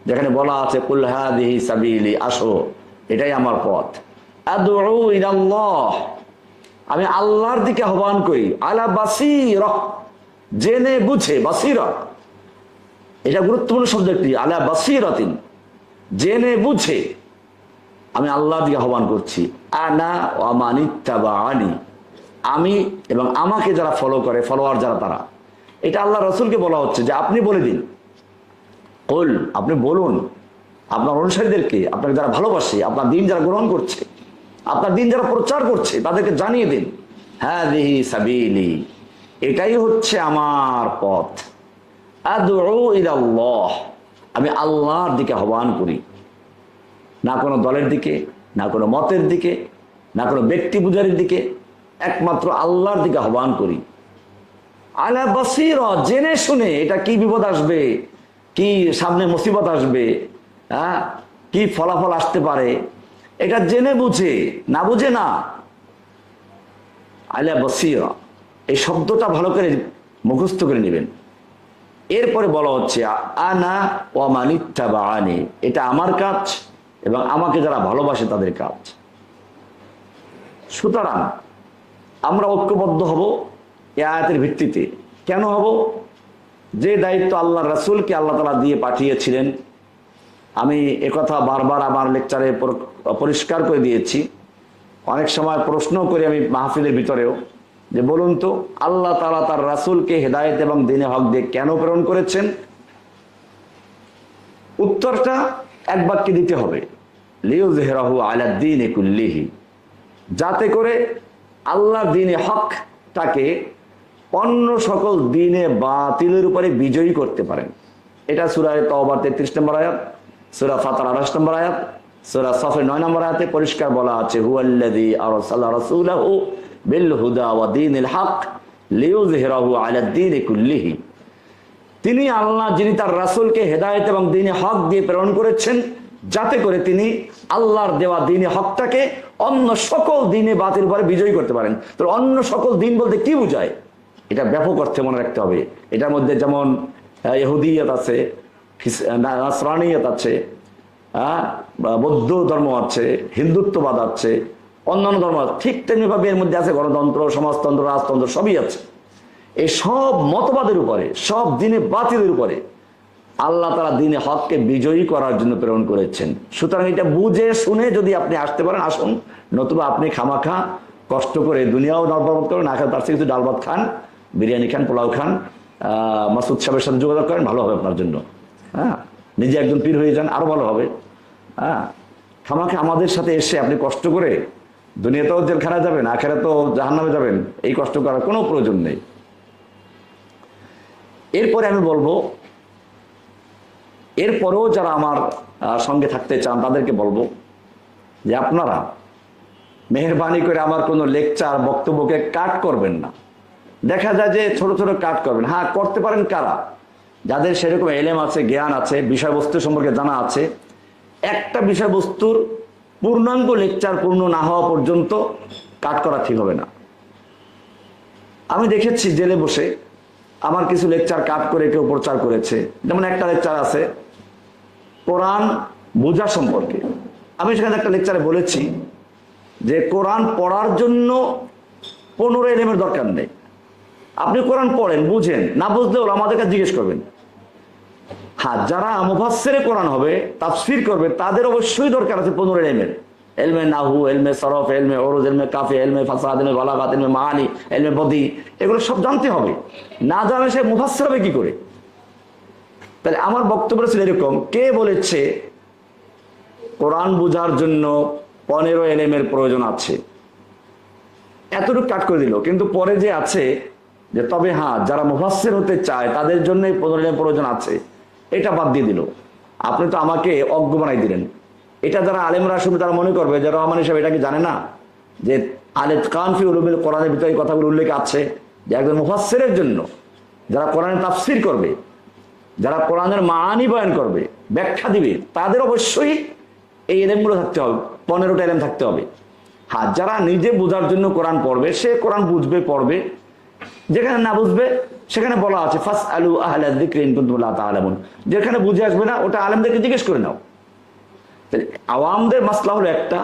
যেখানে বলা আছে কুল হাদিহি সাবিলি, আসো এটাই আমার পথ, আদউ ইলাল্লাহ, আমি আল্লাহর দিকে আহ্বান করি, আলা বাসীরা, জেনে বুঝে, বাসীরা এটা গুরুত্বপূর্ণ শব্দ একটি, আলা বাসীরাতিন, জেনে বুঝে আমি আল্লাহর দিকে আহ্বান করছি। আনা ওয়া মানিত্তাবাআনি, আমি এবং আমাকে যারা ফলো করে, ফলোয়ার যারা, তারা। এটা আল্লাহ রাসূলকে বলা হচ্ছে যে আপনি বলে দিন, কুল, আপনি বলুন আপনার অনুসারীদেরকে, আপনাকে যারা ভালোবাসে, আপনার দিন যারা গ্রহণ করছে, আপনার দিন যারা প্রচার করছে, তাদেরকে জানিয়ে দিন, হাদিহি সাবিলি, এটাই হচ্ছে আমার পথ, আদউ ইলাল্লাহ, আমি আল্লাহর দিকে আহ্বান করি, না কোনো দলের দিকে, না কোনো মতের দিকে, না কোনো ব্যক্তি পূজারীর দিকে, একমাত্র আল্লাহর দিকে আহ্বান করি। আলা বাসীরা, জেনে শুনে, এটা কি বিপদ আসবে, কি সামনে মুসিবত আসবে, কি ফলাফল আসতে পারে, এটা জেনে বুঝে, না বুঝে না। আলা বাসীরা, এই শব্দটা ভালো করে মুখস্থ করে নেবেন। এরপরে বলা হচ্ছে আনা ওয়া মানিত্তাবাআনি, এটা আমার কাজ এবং আমাকে যারা ভালোবাসে তাদের কাজ। সুতরাং আমরা ঐক্যবদ্ধ হব এই আয়াতের ভিত্তিতে। কেন হব? যে দায়িত্ব আল্লাহ রাসূলকে আল্লাহ তাআলা দিয়ে পাঠিয়েছিলেন, আমি একথা বারবার আমার লেকচারে পরিষ্কার করে দিয়েছি। অনেক সময় প্রশ্ন করি আমি মাহফিলের ভিতরেও, যে বলুন তো আল্লাহ তাআলা তার রাসূলকে হেদায়েত এবং দ্বীনে হক দিয়ে কেন প্রেরণ করেছেন? উত্তরটা এক বাক্যে দিতে হবে, লিইয়ুযহিরাহু আলা দ্বীনি কুল্লিহি, যাতে করে আল্লাহ দ্বীনে হকটাকে অন্য সকল দ্বীনে বাতিলের উপরে বিজয়ী করতে পারেন। এটা সূরা তাওবা 33 নম্বর আয়াত, সূরা ফাতির 28 নম্বর আয়াত, সূরা সাফের 9 নম্বর আয়াতে পরিষ্কার বলা আছে, হুয়াল্লাযী আরসালা রাসূলাহু বিল হুদা ওয়া দীনিল হক লিইয়ুযহিরাহু আলা দ্বীনি কুল্লিহি। তিনি আল্লাহ যিনি তার রাসূলকে হেদায়েত এবং দ্বীনে হক দিয়ে প্রেরণ করেছেন, যাতে করে তিনি আল্লাহর দেওয়া দ্বীনে হকটাকে অন্য সকল দ্বীনে বাতিল উপরে বিজয়ী করতে পারেন। তো অন্য সকল দ্বীন বলতে কি বোঝায়, এটা ব্যাপক অর্থে মনে রাখতে হবে। এটার মধ্যে যেমন ইহুদিয়ত আছে, নাসরানিয়ত আছে, বৌদ্ধ ধর্ম আছে, হিন্দুত্ববাদ আছে, অন্যান্য ধর্ম আছে, ঠিক তেমনিভাবে এর মধ্যে আছে গণতন্ত্র, সমাজতন্ত্র, রাজতন্ত্র, সবই আছে। এই সব মতবাদের উপরে, সব দ্বীনে বাতিলের উপরে আল্লাহ তাআলা দ্বীনে হককে বিজয়ী করার জন্য প্রেরণ করেছেন। সুতরাং এটা বুঝে শুনে যদি আপনি আসতে পারেন আসুন, নতুবা আপনি খামাখা কষ্ট করে দুনিয়াও নরবরত করেন, না খান তার থেকে কিছু ডাল ভাত খান, বিরিয়ানি খান, পোলাও খান, মাসুদ সাহেবের সাথে যোগাযোগ করেন, ভালো হবে আপনার জন্য। হ্যাঁ, নিজে একজন পীর হয়ে যান, আরো ভালো হবে। হ্যাঁ, খামাখা আমাদের সাথে এসে আপনি কষ্ট করে দুনিয়াতেও জেলখানায় যাবেন, আখেরাতেও জাহান্নামে যাবেন, এই কষ্ট করার কোনো প্রয়োজন নেই। এরপরে আমি বলবো, এরপরেও যারা আমার সঙ্গে থাকতে চান তাদেরকে বলবো যে আপনারা মেহেরবানি করে আমার কোনো লেকচার বক্তব্যকে কাট করবেন না। দেখা যায় যে ছোট ছোট কাট করবেন, হ্যাঁ করতে পারেন কারা, যাদের সেরকম এলেম আছে, জ্ঞান আছে, বিষয়বস্তু সম্পর্কে জানা আছে। একটা বিষয়বস্তুর পূর্ণাঙ্গ লেকচার পূর্ণ না হওয়া পর্যন্ত কাট করা ঠিক হবে না। আমি দেখেছি জেলে বসে আমার কিছু লেকচার কাট করে কেউ প্রচার করেছে। যেমন একটা লেকচার আছে কোরআন বোঝা সম্পর্কে। আমি সেখানে একটা লেকচারে বলেছি যে কোরআন পড়ার জন্য 15 এলেমের দরকার নেই। আপনি কোরআন পড়েন, বুঝেন, না বুঝলেও আমাদের কাছে জিজ্ঞেস করবেন। হ্যাঁ, যারা মুফাসসিরে কোরআন হবে, তাফসীর করবে, তাদের অবশ্যই দরকার আছে 15 এলেমের। এলমে নাহু, এলমে সরফ, এলমে ওরুজ, এলমে কাফি, এলমে ফাসাদ, এলমে বালাগাত, এলমে মাআনি, এলমে বদি, এগুলো সব জানতে হবে। না জানলে সে মুফাসসির হবে কি করে? তাহলে আমার বক্তব্য ছিল এরকম, কে বলেছে কোরআন বোঝার জন্য 15 এলেমের প্রয়োজন আছে? এতটুকু কাট করে দিল, কিন্তু পরে যে আছে যে তবে হ্যাঁ যারা মুফাসসির হতে চায় তাদের জন্যই 15 এলেমের প্রয়োজন আছে, এটা বাদ দিয়ে দিল। আপনি তো আমাকে অজ্ঞ বানাই দিলেন। এটা যারা আলেমরা শুনে তারা মনে করবে যে রহমান সাহেব এটা কি জানে না যে আল-ইতকান ফি উলুমিল কোরআনের ভিতরে এই কথাগুলো উল্লেখ আছে যে একজন মুফাসসিরের জন্য, যারা কোরআনের তাফসীর করবে, যারা কোরআনের মাআনি বয়ান করবে, ব্যাখ্যা দিবে, তাদের অবশ্যই এই এলেমগুলো থাকতে হবে, 15টা এলেম থাকতে হবে। হ্যাঁ, যারা নিজে বোঝার জন্য কোরআন পড়বে, সে কোরআন বুঝবে, পড়বে। যেখানে না বুঝবে সেখানে বলা আছে ফাসআলু আহলা যিকরি ইন কুনতুম লা তা'লামুন, যেখানে বুঝে আসবে না ওটা আলেমদেরকে জিজ্ঞেস করে নাও। আওয়ামদের মাসলা হলো একটা,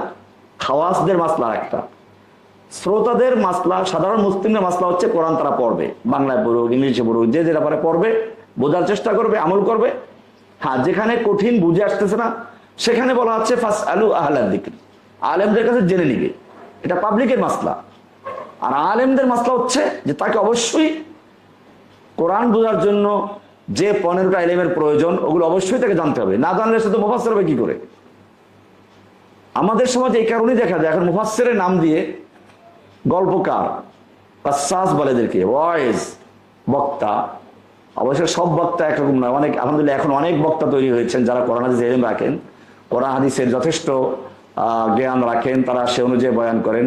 খাওয়াসদের মাসলা একটা। শ্রোতাদের মাসলা, সাধারণ মুসলিমদের মাসলা হচ্ছে কোরআন তারা পড়বে, বাংলায় পড়ুক, ইংলিশে পড়ুক, যে যেটা পারে পড়বে, বোঝার চেষ্টা করবে, আমল করবে। হ্যাঁ, যেখানে কঠিন বুঝে আসতেছে না সেখানে বলা হচ্ছে ফাসআলু আহলা যিকরি, আলেমদের কাছে জেনে নিবে। এটা পাবলিকের মাসলা। আর আলেমদের মাসলা হচ্ছে যে তাকে অবশ্যই কোরআন বোঝার জন্য যে 15টা এলেমের প্রয়োজন ওগুলো অবশ্যই তাকে জানতে হবে। না জানলে সে তো মুফাসসির হবে কি করে? আমাদের সমাজে এই কারণেই দেখা যায় এখন মুফাসসিরের নাম দিয়ে গল্পকার, কাসাস বলে এদেরকে, ওয়াইজ বক্তা। অবশ্য সব বক্তা একরকম নয়, অনেক আলহামদুলিল্লাহ এখন অনেক বক্তা তৈরি হয়েছেন যারা কোরআন হাদিস এলেম রাখেন, কোরআন হাদিসের যথেষ্ট জ্ঞান রাখেন, তারা সে অনুযায়ী বয়ান করেন।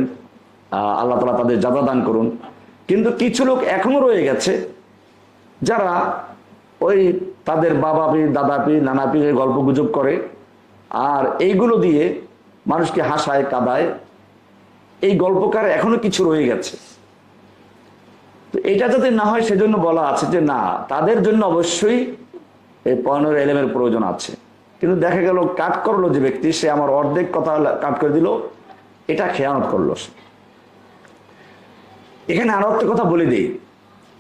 আল্লাহ তাআলা তাদের যাজা দান করুন। কিন্তু কিছু লোক এখনো রয়ে গেছে যারা ওই তাদের বাবা পীর, দাদা পীর, নানা পীরের গল্প গুজব করে, আর এইগুলো দিয়ে মানুষকে হাসায়, কাঁদায়। এই গল্পকার এখনো কিছু রয়ে গেছে। তো এটা যাতে না হয় সেজন্য বলা আছে যে না, তাদের জন্য অবশ্যই এই 15 এলেমের প্রয়োজন আছে। কিন্তু দেখা গেল কাট করলো যে ব্যক্তি, সে আমার অর্ধেক কথা কাট করে দিল, এটা খেয়ানত করলো। এখানে আরো একটা কথা বলে দিই,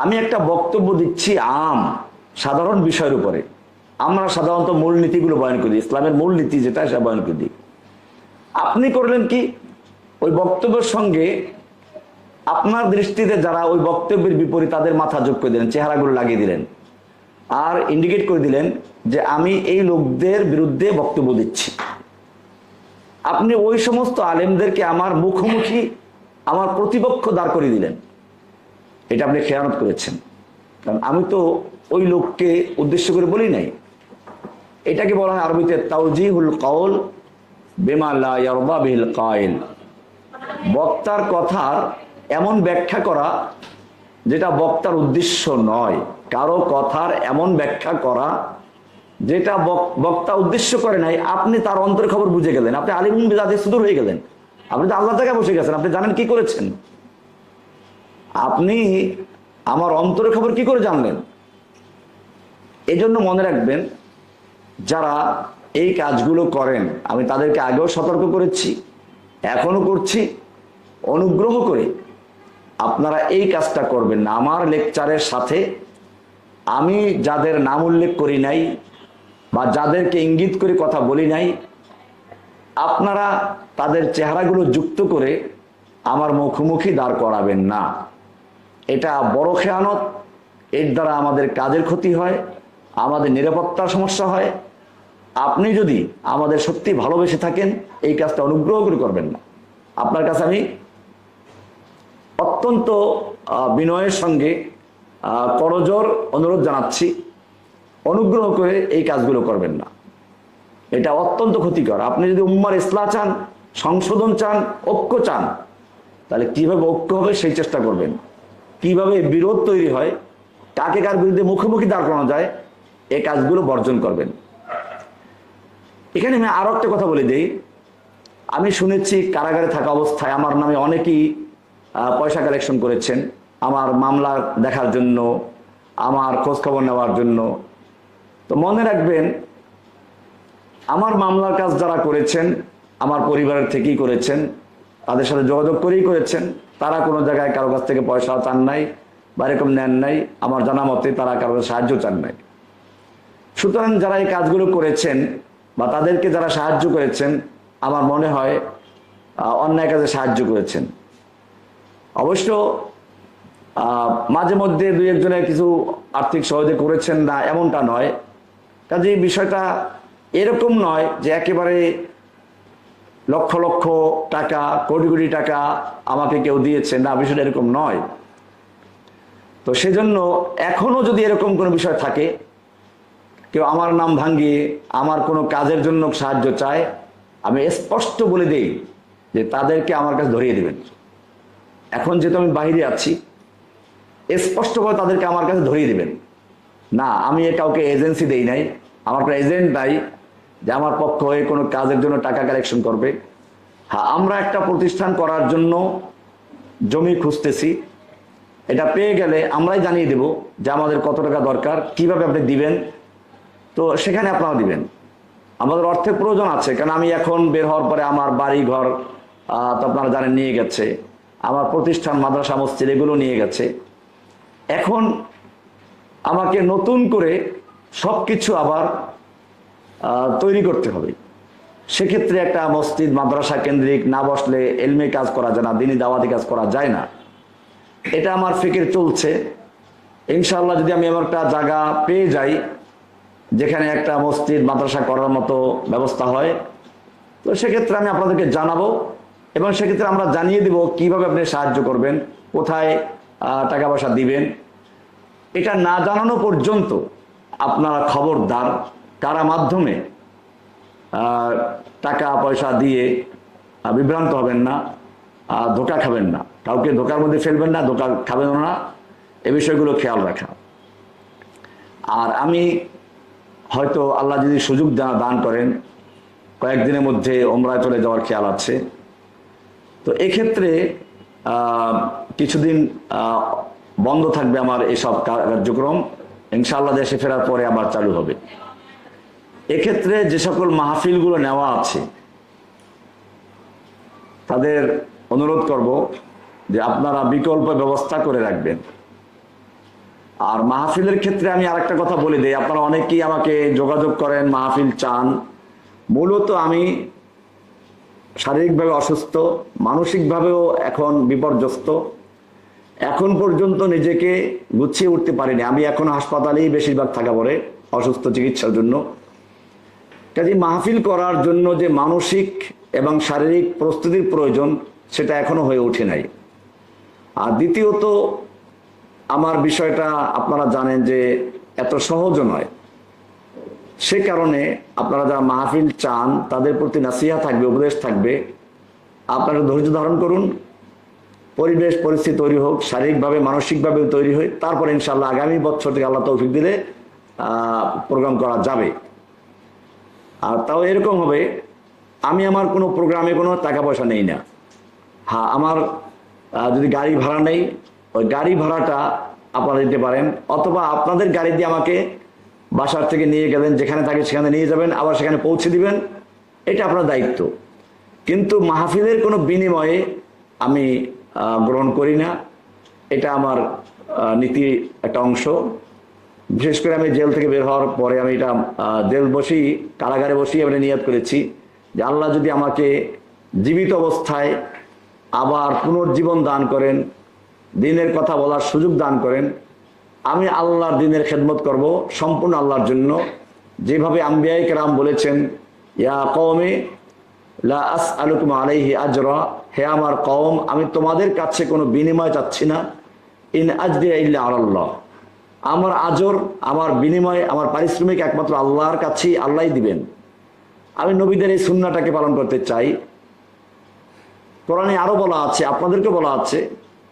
আমি একটা বক্তব্য দিচ্ছি আম সাধারণ বিষয়ের উপরে। আমরা সাধারণত মূলনীতিগুলো বয়ান করি, ইসলামের মূলনীতি যেটা সেটা বয়ান করে দিই। আপনি করলেন কি, ওই বক্তব্যের সঙ্গে আপনার দৃষ্টিতে যারা ওই বক্তব্যের বিপরীত তাদের মাথা যোগ করে দিলেন, চেহারাগুলো লাগিয়ে দিলেন, আর ইন্ডিকেট করে দিলেন যে আমি এই লোকদের বিরুদ্ধে বক্তব্য দিচ্ছি। আপনি ওই সমস্ত আলেমদেরকে আমার মুখোমুখি, আমার প্রতিপক্ষ দাঁড় করিয়ে দিলেন। এটা আপনি খেয়ানত করেছেন, কারণ আমি তো ওই লোককে উদ্দেশ্য করে বলি নাই। এটাকে বলা হয় আরবিতে তাওজিহুল কওল বিমা লা ইয়ারদা বিহিল কাইল। বক্তার কথার এমন ব্যাখ্যা করা যেটা বক্তার উদ্দেশ্য নয়, কারো কথার এমন ব্যাখ্যা করা যেটা বক্তা উদ্দেশ্য করে নাই, আপনি তার অন্তরের খবর বুঝে গেলেন, আপনি আলিমুল বিদাতে সুদূর হয়ে গেলেন, আপনি তো আল্লাহ জায়গায় বসে গেছেন, আপনি জানেন কি করেছেন? আপনি আমার অন্তরের খবর কি করে জানলেন? এই জন্য মনে রাখবেন, যারা এই কাজগুলো করেন, আমি তাদেরকে আগেও সতর্ক করেছি, এখনো করছি, অনুগ্রহ করে আপনারা এই কাজটা করবেন না। আমার লেকচারের সাথে আমি যাদের নাম উল্লেখ করি নাই বা যাদেরকে ইঙ্গিত করে কথা বলি নাই, আপনারা তাদের চেহারাগুলো যুক্ত করে আমার মুখোমুখি দাঁড় করাবেন না। এটা বড় খেয়ানত। এর দ্বারা আমাদের কাজের ক্ষতি হয়, আমাদের নিরাপত্তার সমস্যা হয়। আপনি যদি আমাদের সত্যি ভালোবেসে থাকেন, এই কাজটা অনুগ্রহ করে করবেন না। আপনার কাছে আমি অত্যন্ত বিনয়ের সঙ্গে করজোর অনুরোধ জানাচ্ছি, অনুগ্রহ করে এই কাজগুলো করবেন না। এটা অত্যন্ত ক্ষতিকর। আপনি যদি উম্মার ইসলাহ চান, সংশোধন চান, ঐক্য চান, তাহলে কিভাবে ঐক্য হবে সেই চেষ্টা করবেন, কিভাবে বিরোধ তৈরি হয়, কাকে কার বিরুদ্ধে মুখোমুখি দাঁড় করানো যায়, এই কাজগুলো বর্জন করবেন। এখানে আমি আরো একটা কথা বলে দিই। আমি শুনেছি কারাগারে থাকা অবস্থায় আমার নামে অনেকেই পয়সা কালেকশন করেছেন, আমার মামলা দেখার জন্য, আমার খোঁজ খবর নেওয়ার জন্য। তো মনে রাখবেন, আমার মামলার কাজ যারা করেছেন আমার পরিবারের থেকেই করেছেন, তাদের সাথে যোগাযোগ করেই করেছেন। তারা কোনো জায়গায় কারো কাছ থেকে পয়সা চান নাই বা এরকম নেন নাই, আমার জানা মতে তারা কারোর সাহায্য চান নাই। সুতরাং যারা এই কাজগুলো করেছেন বা তাদেরকে যারা সাহায্য করেছেন, আমার মনে হয় অন্যায় কাজে সাহায্য করেছেন। অবশ্য মাঝে মধ্যে দুই একজনের কিছু আর্থিক সহযোগিতা করেছেন না, এমনটা নয়। কাজে বিষয়টা এরকম নয় যে একেবারে লক্ষ লক্ষ টাকা, কোটি কোটি টাকা আমাকে কেউ দিয়েছেন, না, বিষয়টা এরকম নয়। তো সেজন্য এখনো যদি এরকম কোনো বিষয় থাকে, কেউ আমার নাম ভাঙিয়ে আমার কোনো কাজের জন্য সাহায্য চায়, আমি স্পষ্ট বলে দেই যে তাদেরকে আমার কাছে ধরিয়ে দেবেন। এখন যেহেতু আমি বাইরে আছি, স্পষ্টভাবে তাদেরকে আমার কাছে ধরিয়ে দেবেন। না, আমি কাউকে এজেন্সি দেই নাই, আমার কোনো এজেন্ট নাই যে আমার পক্ষ হয়ে কোনো কাজের জন্য টাকা কালেকশন করবে। হ্যাঁ, আমরা একটা প্রতিষ্ঠান করার জন্য জমি খুঁজতেছি, এটা পেয়ে গেলে আমরাই জানিয়ে দেব যে আমাদের কত টাকা দরকার, কিভাবে আপনি দিবেন, তো সেখানে আপনারা দিবেন। আমাদের অর্থের প্রয়োজন আছে, কারণ আমি এখন বের হওয়ার পরে আমার বাড়ি ঘর তো আপনারা জানেন নিয়ে গেছে, আমার প্রতিষ্ঠান, মাদ্রাসা, মসজিদ এগুলো নিয়ে গেছে। এখন আমাকে নতুন করে সবকিছু আবার তৈরি করতে হবে। সেক্ষেত্রে একটা মসজিদ মাদ্রাসা কেন্দ্রিক না বসলে এলমে কাজ করা যায় না, দিনই দাওয়াতি কাজ করা যায় না। এটা আমার ফিকির চলছে। ইনশাআল্লাহ যদি আমি এমন একটা জায়গা পেয়ে যাই যেখানে একটা মসজিদ মাদ্রাসা করার মতো ব্যবস্থা হয়, তো সেক্ষেত্রে আমি আপনাদেরকে জানাবো, এবং সেক্ষেত্রে আমরা জানিয়ে দিব কিভাবে আপনি সাহায্য করবেন, কোথায় টাকা পয়সা দিবেন। এটা না জানানো পর্যন্ত আপনারা খবরদার কারা মাধ্যমে টাকা পয়সা দিয়ে বিভ্রান্ত হবেন না, ধোঁকা খাবেন না, কাউকে ধোঁকার মধ্যে ফেলবেন না, ধোঁকা খাবেন না, এ বিষয়গুলো খেয়াল রাখা। আর আমি হয়তো আল্লাহ যদি সুযোগ দান করেন, কয়েকদিনের মধ্যে ওমরায় চলে যাওয়ার খেয়াল আছে। তো এক্ষেত্রে কিছুদিন বন্ধ থাকবে আমার এসব কার্যক্রম, ইনশাআল্লাহ দেশে ফেরার পরে আবার চালু হবে। এক্ষেত্রে যে সকল মাহফিলগুলো নেওয়া আছে তাদের অনুরোধ করব যে আপনারা বিকল্প ব্যবস্থা করে রাখবেন। আর মাহফিলের ক্ষেত্রে আমি আরেকটা কথা বলে দিই, আপনারা অনেকেই আমাকে যোগাযোগ করেন, মাহফিল চান। মূলত আমি শারীরিকভাবে অসুস্থ, মানসিকভাবেও এখন বিপর্যস্ত। এখন পর্যন্ত নিজেকে গুছিয়ে উঠতে পারিনি। আমি এখন হাসপাতালেই বেশিরভাগ থাকা পড়ে অসুস্থ চিকিৎসার জন্য। কাজে মাহফিল করার জন্য যে মানসিক এবং শারীরিক প্রস্তুতির প্রয়োজন, সেটা এখনো হয়ে ওঠে নাই। আর দ্বিতীয়ত, আমার বিষয়টা আপনারা জানেন যে এত সহজ নয়। সে কারণে আপনারা যারা মাহফিল চান তাদের প্রতি নাসিহা থাকবে, উপদেশ থাকবে, আপনারা ধৈর্য ধারণ করুন। পরিবেশ পরিস্থিতি তৈরি হোক, শারীরিকভাবে মানসিকভাবে তৈরি হই, তারপরে ইনশাআল্লাহ আগামী বছর থেকে আল্লাহ তৌফিক দিলে প্রোগ্রাম করা যাবে। আর তাও এরকম হবে, আমি আমার কোনো প্রোগ্রামে কোনো টাকা পয়সা নেই না। হ্যাঁ, আমার যদি গাড়ি ভাড়া নেই, ওই গাড়ি ভাড়াটা আপনারা দিতে পারেন, অথবা আপনাদের গাড়ি দিয়ে আমাকে বাসার থেকে নিয়ে গেলেন, যেখানে থাকে সেখানে নিয়ে যাবেন, আবার সেখানে পৌঁছে দিবেন, এটা আপনার দায়িত্ব। কিন্তু মাহফিলের কোনো বিনিময়ে আমি গ্রহণ করি না, এটা আমার নীতির একটা অংশ। বিশেষ করে আমি জেল থেকে বের হওয়ার পরে আমি এটা জেল বসেই, কারাগারে বসেই আমি নিয়ত করেছি যে আল্লাহ যদি আমাকে জীবিত অবস্থায় আবার পুনর্জীবন দান করেন, দিনের কথা বলার সুযোগ দান করেন, আমি আল্লাহর দিনের খেদমত করব সম্পূর্ণ আল্লাহর জন্য। যেভাবে আম্বিয়ায়ে কেরাম বলেছেন, ইয়া কওমি লা আসআলুকুম আলাইহি আজরা, হে আমার কওম, আমি তোমাদের কাছে কোনো বিনিময় চাচ্ছি না। ইন আজরিয়া ইল্লা আলাল্লাহ, আমার আজর, আমার বিনিময়, আমার পারিশ্রমিক একমাত্র আল্লাহর কাছেই, আল্লাহই দিবেন। আমি নবীদের এই সুন্নাহটাকে পালন করতে চাই। কোরআনে আরো বলা আছে, আপনাদেরকে বলা আছে,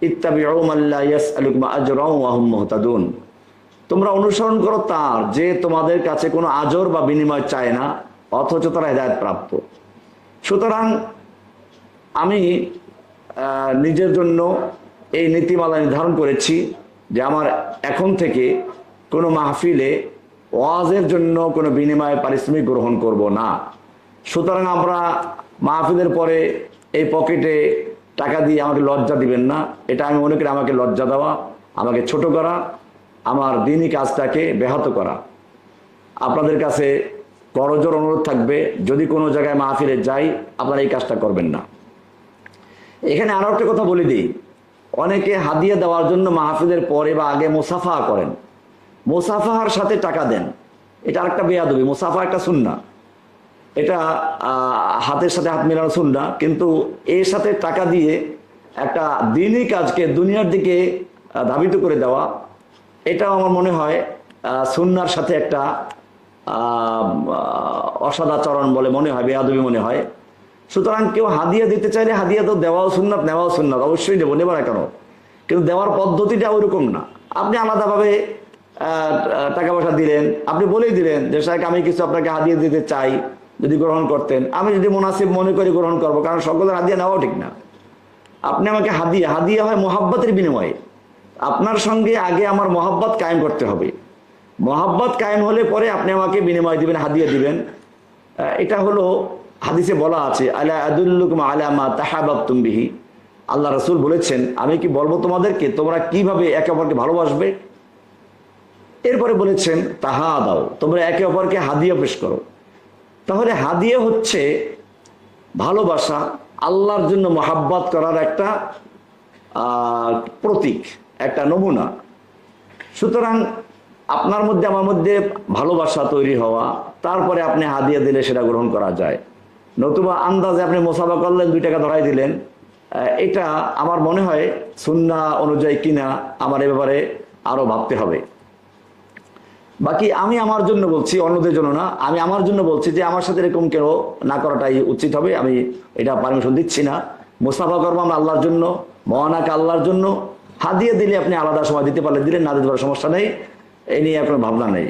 ইত্তাবিউ মান লা ইয়াসআলুকুম আজরান ওয়া হুম মুহতাদুন, তোমরা অনুসরণ করো তার যে তোমাদের কাছে কোনো আজর বা বিনিময় চায় না, অথচ তারা হেদায়েত প্রাপ্ত। সুতরাং আমি নিজের জন্য এই নীতিমালা নির্ধারণ করেছি যে আমার এখন থেকে কোনো মাহফিলে ওয়াজের জন্য কোনো বিনিময় পারিশ্রমিক গ্রহণ করব না। সুতরাং আমরা মাহফিলের পরে এই পকেটে টাকা দিয়ে আমাকে লজ্জা দিবেন না, এটা আমি মনে করি আমাকে লজ্জা দেওয়া, আমাকে ছোট করা, আমার দিনই কাজটাকে ব্যাহত করা। আপনাদের কাছে করজোর অনুরোধ থাকবে, যদি কোনো জায়গায় মাহফিলে যাই আপনারা এই কাজটা করবেন না। এখানে আরো একটা কথা বলে দিই, অনেকে হাদিয়া দেওয়ার জন্য মাহফিলের পরে বা আগে মুসাফা করেন, মুসাফাহার সাথে টাকা দেন, এটা আরেকটা বেয়াদবি। মুসাফা একটা সুন্নাহ, এটা হাতের সাথে হাত মেলানো সুন্নাহ, কিন্তু এর সাথে টাকা দিয়ে একটা দিনই কাজকে দুনিয়ার দিকে ধাবিত করে দেওয়া, এটাও আমার মনে হয় সুন্নাহর সাথে একটা অসদাচরণ বলে মনে হয়, বেয়াদবি মনে হয়। সুতরাং কেউ হাদিয়া দিতে চাইলে হাদিয়া তো দেওয়াও সুন্নাত, নেওয়াও সুন্নাত, অবশ্যই দেবো, নেবার কেন, কিন্তু দেওয়ার পদ্ধতিটা ওইরকম না। আপনি আলাদাভাবে টাকা পয়সা দিলেন, আপনি বলেই দিলেন যে সাহেব আমি কিছু আপনাকে হাদিয়া দিতে চাই, যদি গ্রহণ করতেন, আমি যদি মুনাসিব মনে করি গ্রহণ করবো, কারণ সকলের হাদিয়া নেওয়াও ঠিক না। আপনি আমাকে হাদিয়া হয় মোহাব্বতের বিনিময়ে, আপনার সঙ্গে আগে আমার মহাব্বত কায়েম করতে হবে, মহাব্বত কায়েম হলে পরে আপনি আমাকে বিনিময় দিবেন, হাদিয়া দিবেন। এটা হলো হাদিসে বলা আছে, আলা আদুল্লুকুম আলা মা তাহাবাবতুম বিহি, আল্লাহ রাসূল বলেছেন আমি কি বলবো তোমাদেরকে তোমরা কিভাবে একে অপরকে ভালোবাসবে। এরপরে বলেছেন তাহা দাও, তোমরা একে অপরকে হাদিয়া পেশ করো। তাহলে হাদিয়া হচ্ছে ভালোবাসা, আল্লাহর জন্য মহাব্বত করার একটা প্রতীক, একটা নমুনা। সুতরাং আপনার মধ্যে আমার মধ্যে ভালোবাসা তৈরি হওয়া, তারপরে আপনি হাদিয়া দিলে সেটা গ্রহণ করা যায়। নতুবা আন্দাজে আপনি মোসাফা করলেন, 2 টাকা ধরাই দিলেন, এটা আমার মনে হয় সুন্নাহ অনুযায়ী কিনা আমার এ ব্যাপারে আরো ভাবতে হবে। বাকি আমি আমার জন্য বলছি, অন্যদের জন্য না, আমি আমার জন্য বলছি যে আমার সাথে এরকম কেউ না করাটাই উচিত হবে। আমি এটা পারমিশন দিচ্ছি না। মোসাফা করবো আমরা আল্লাহর জন্য, মহানাকে আল্লাহর জন্য। হাদিয়া দিলে আপনি আলাদা সময় দিতে পারলে দিলেন, না দিতে পারলে সমস্যা নেই, এই নিয়ে আপনার ভাবনা নেই।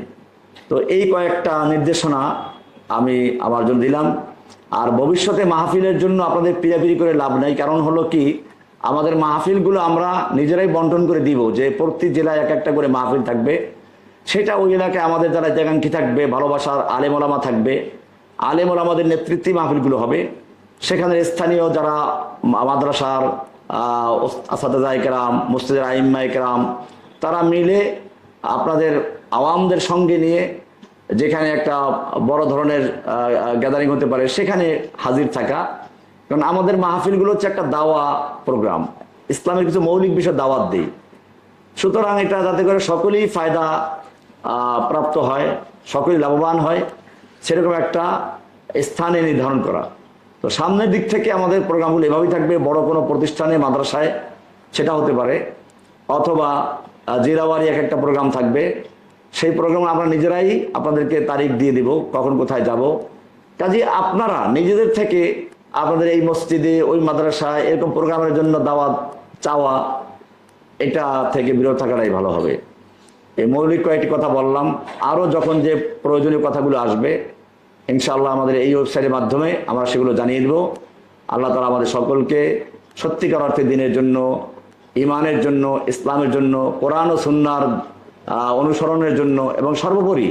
তো এই কয়েকটা নির্দেশনা আমি আমার জন্য দিলাম। আর ভবিষ্যতে মাহফিলের জন্য আপনাদের পিড়াপিড়ি করে লাভ নেই। কারণ হলো কি, আমাদের মাহফিলগুলো আমরা নিজেরাই বন্টন করে দিব, যে প্রতি জেলায় এক একটা করে মাহফিল থাকবে। সেটা ওই এলাকায় আমাদের যারা জাগাঙ্কি থাকবে, ভালোবাসার আলেম ওলামা থাকবে, আলেম ওলামাদের নেতৃত্বে মাহফিলগুলো হবে। সেখানে স্থানীয় যারা মাদ্রাসার আসাদায়ে কেরাম, মসজিদের আইম্মায়ে কেরাম, তারা মিলে আপনাদের আওয়ামদের সঙ্গে নিয়ে যেখানে একটা বড় ধরনের গ্যাদারিং হতে পারে সেখানে হাজির থাকা। কারণ আমাদের মাহফিলগুলো হচ্ছে একটা দাওয়া প্রোগ্রাম, ইসলামের কিছু মৌলিক বিষয় দাওয়াত দিই। সুতরাং এটা যাতে করে সকলেই ফায়দা প্রাপ্ত হয়, সকলেই লাভবান হয়, সেরকম একটা স্থানে নির্ধারণ করা। তো সামনের দিক থেকে আমাদের প্রোগ্রামগুলো এভাবেই থাকবে। বড় কোনো প্রতিষ্ঠানে, মাদ্রাসায় সেটা হতে পারে, অথবা জেলাওয়ারি এক একটা প্রোগ্রাম থাকবে। সেই প্রোগ্রাম আমরা নিজেরাই আপনাদেরকে তারিখ দিয়ে দিব, কখন কোথায় যাব। কাজে আপনারা নিজেদের থেকে আপনাদের এই মসজিদে, ওই মাদ্রাসায় এরকম প্রোগ্রামের জন্য দাওয়াত চাওয়া, এটা থেকে বিরত থাকাটাই ভালো হবে। এই মৌলিক কয়েকটি কথা বললাম, আরও যখন যে প্রয়োজনীয় কথাগুলো আসবে ইনশাআল্লাহ আমাদের এই ওয়েবসাইটের মাধ্যমে আমরা সেগুলো জানিয়ে দেব। আল্লাহ তাআলা আমাদের সকলকে সত্যিকার অর্থে দিনের জন্য, ইমানের জন্য, ইসলামের জন্য, কোরআন ও সুন্নাহর অনুসরণের জন্য এবং সর্বোপরি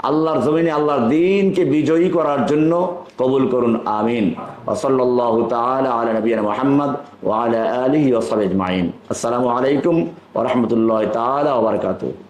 আল্লাহর জমিনে আল্লাহর দ্বীনকে বিজয়ী করার জন্য কবুল করুন, আমিন। ওয়া সাল্লাল্লাহু তাআলা আলা নবিয়িনা মুহাম্মদ ওয়া আলা আলিহি ওয়া সাহবিহি আজমাইন। আসসালামু আলাইকুম ওয়া রাহমাতুল্লাহি তাআলা ওয়া বারাকাতুহু।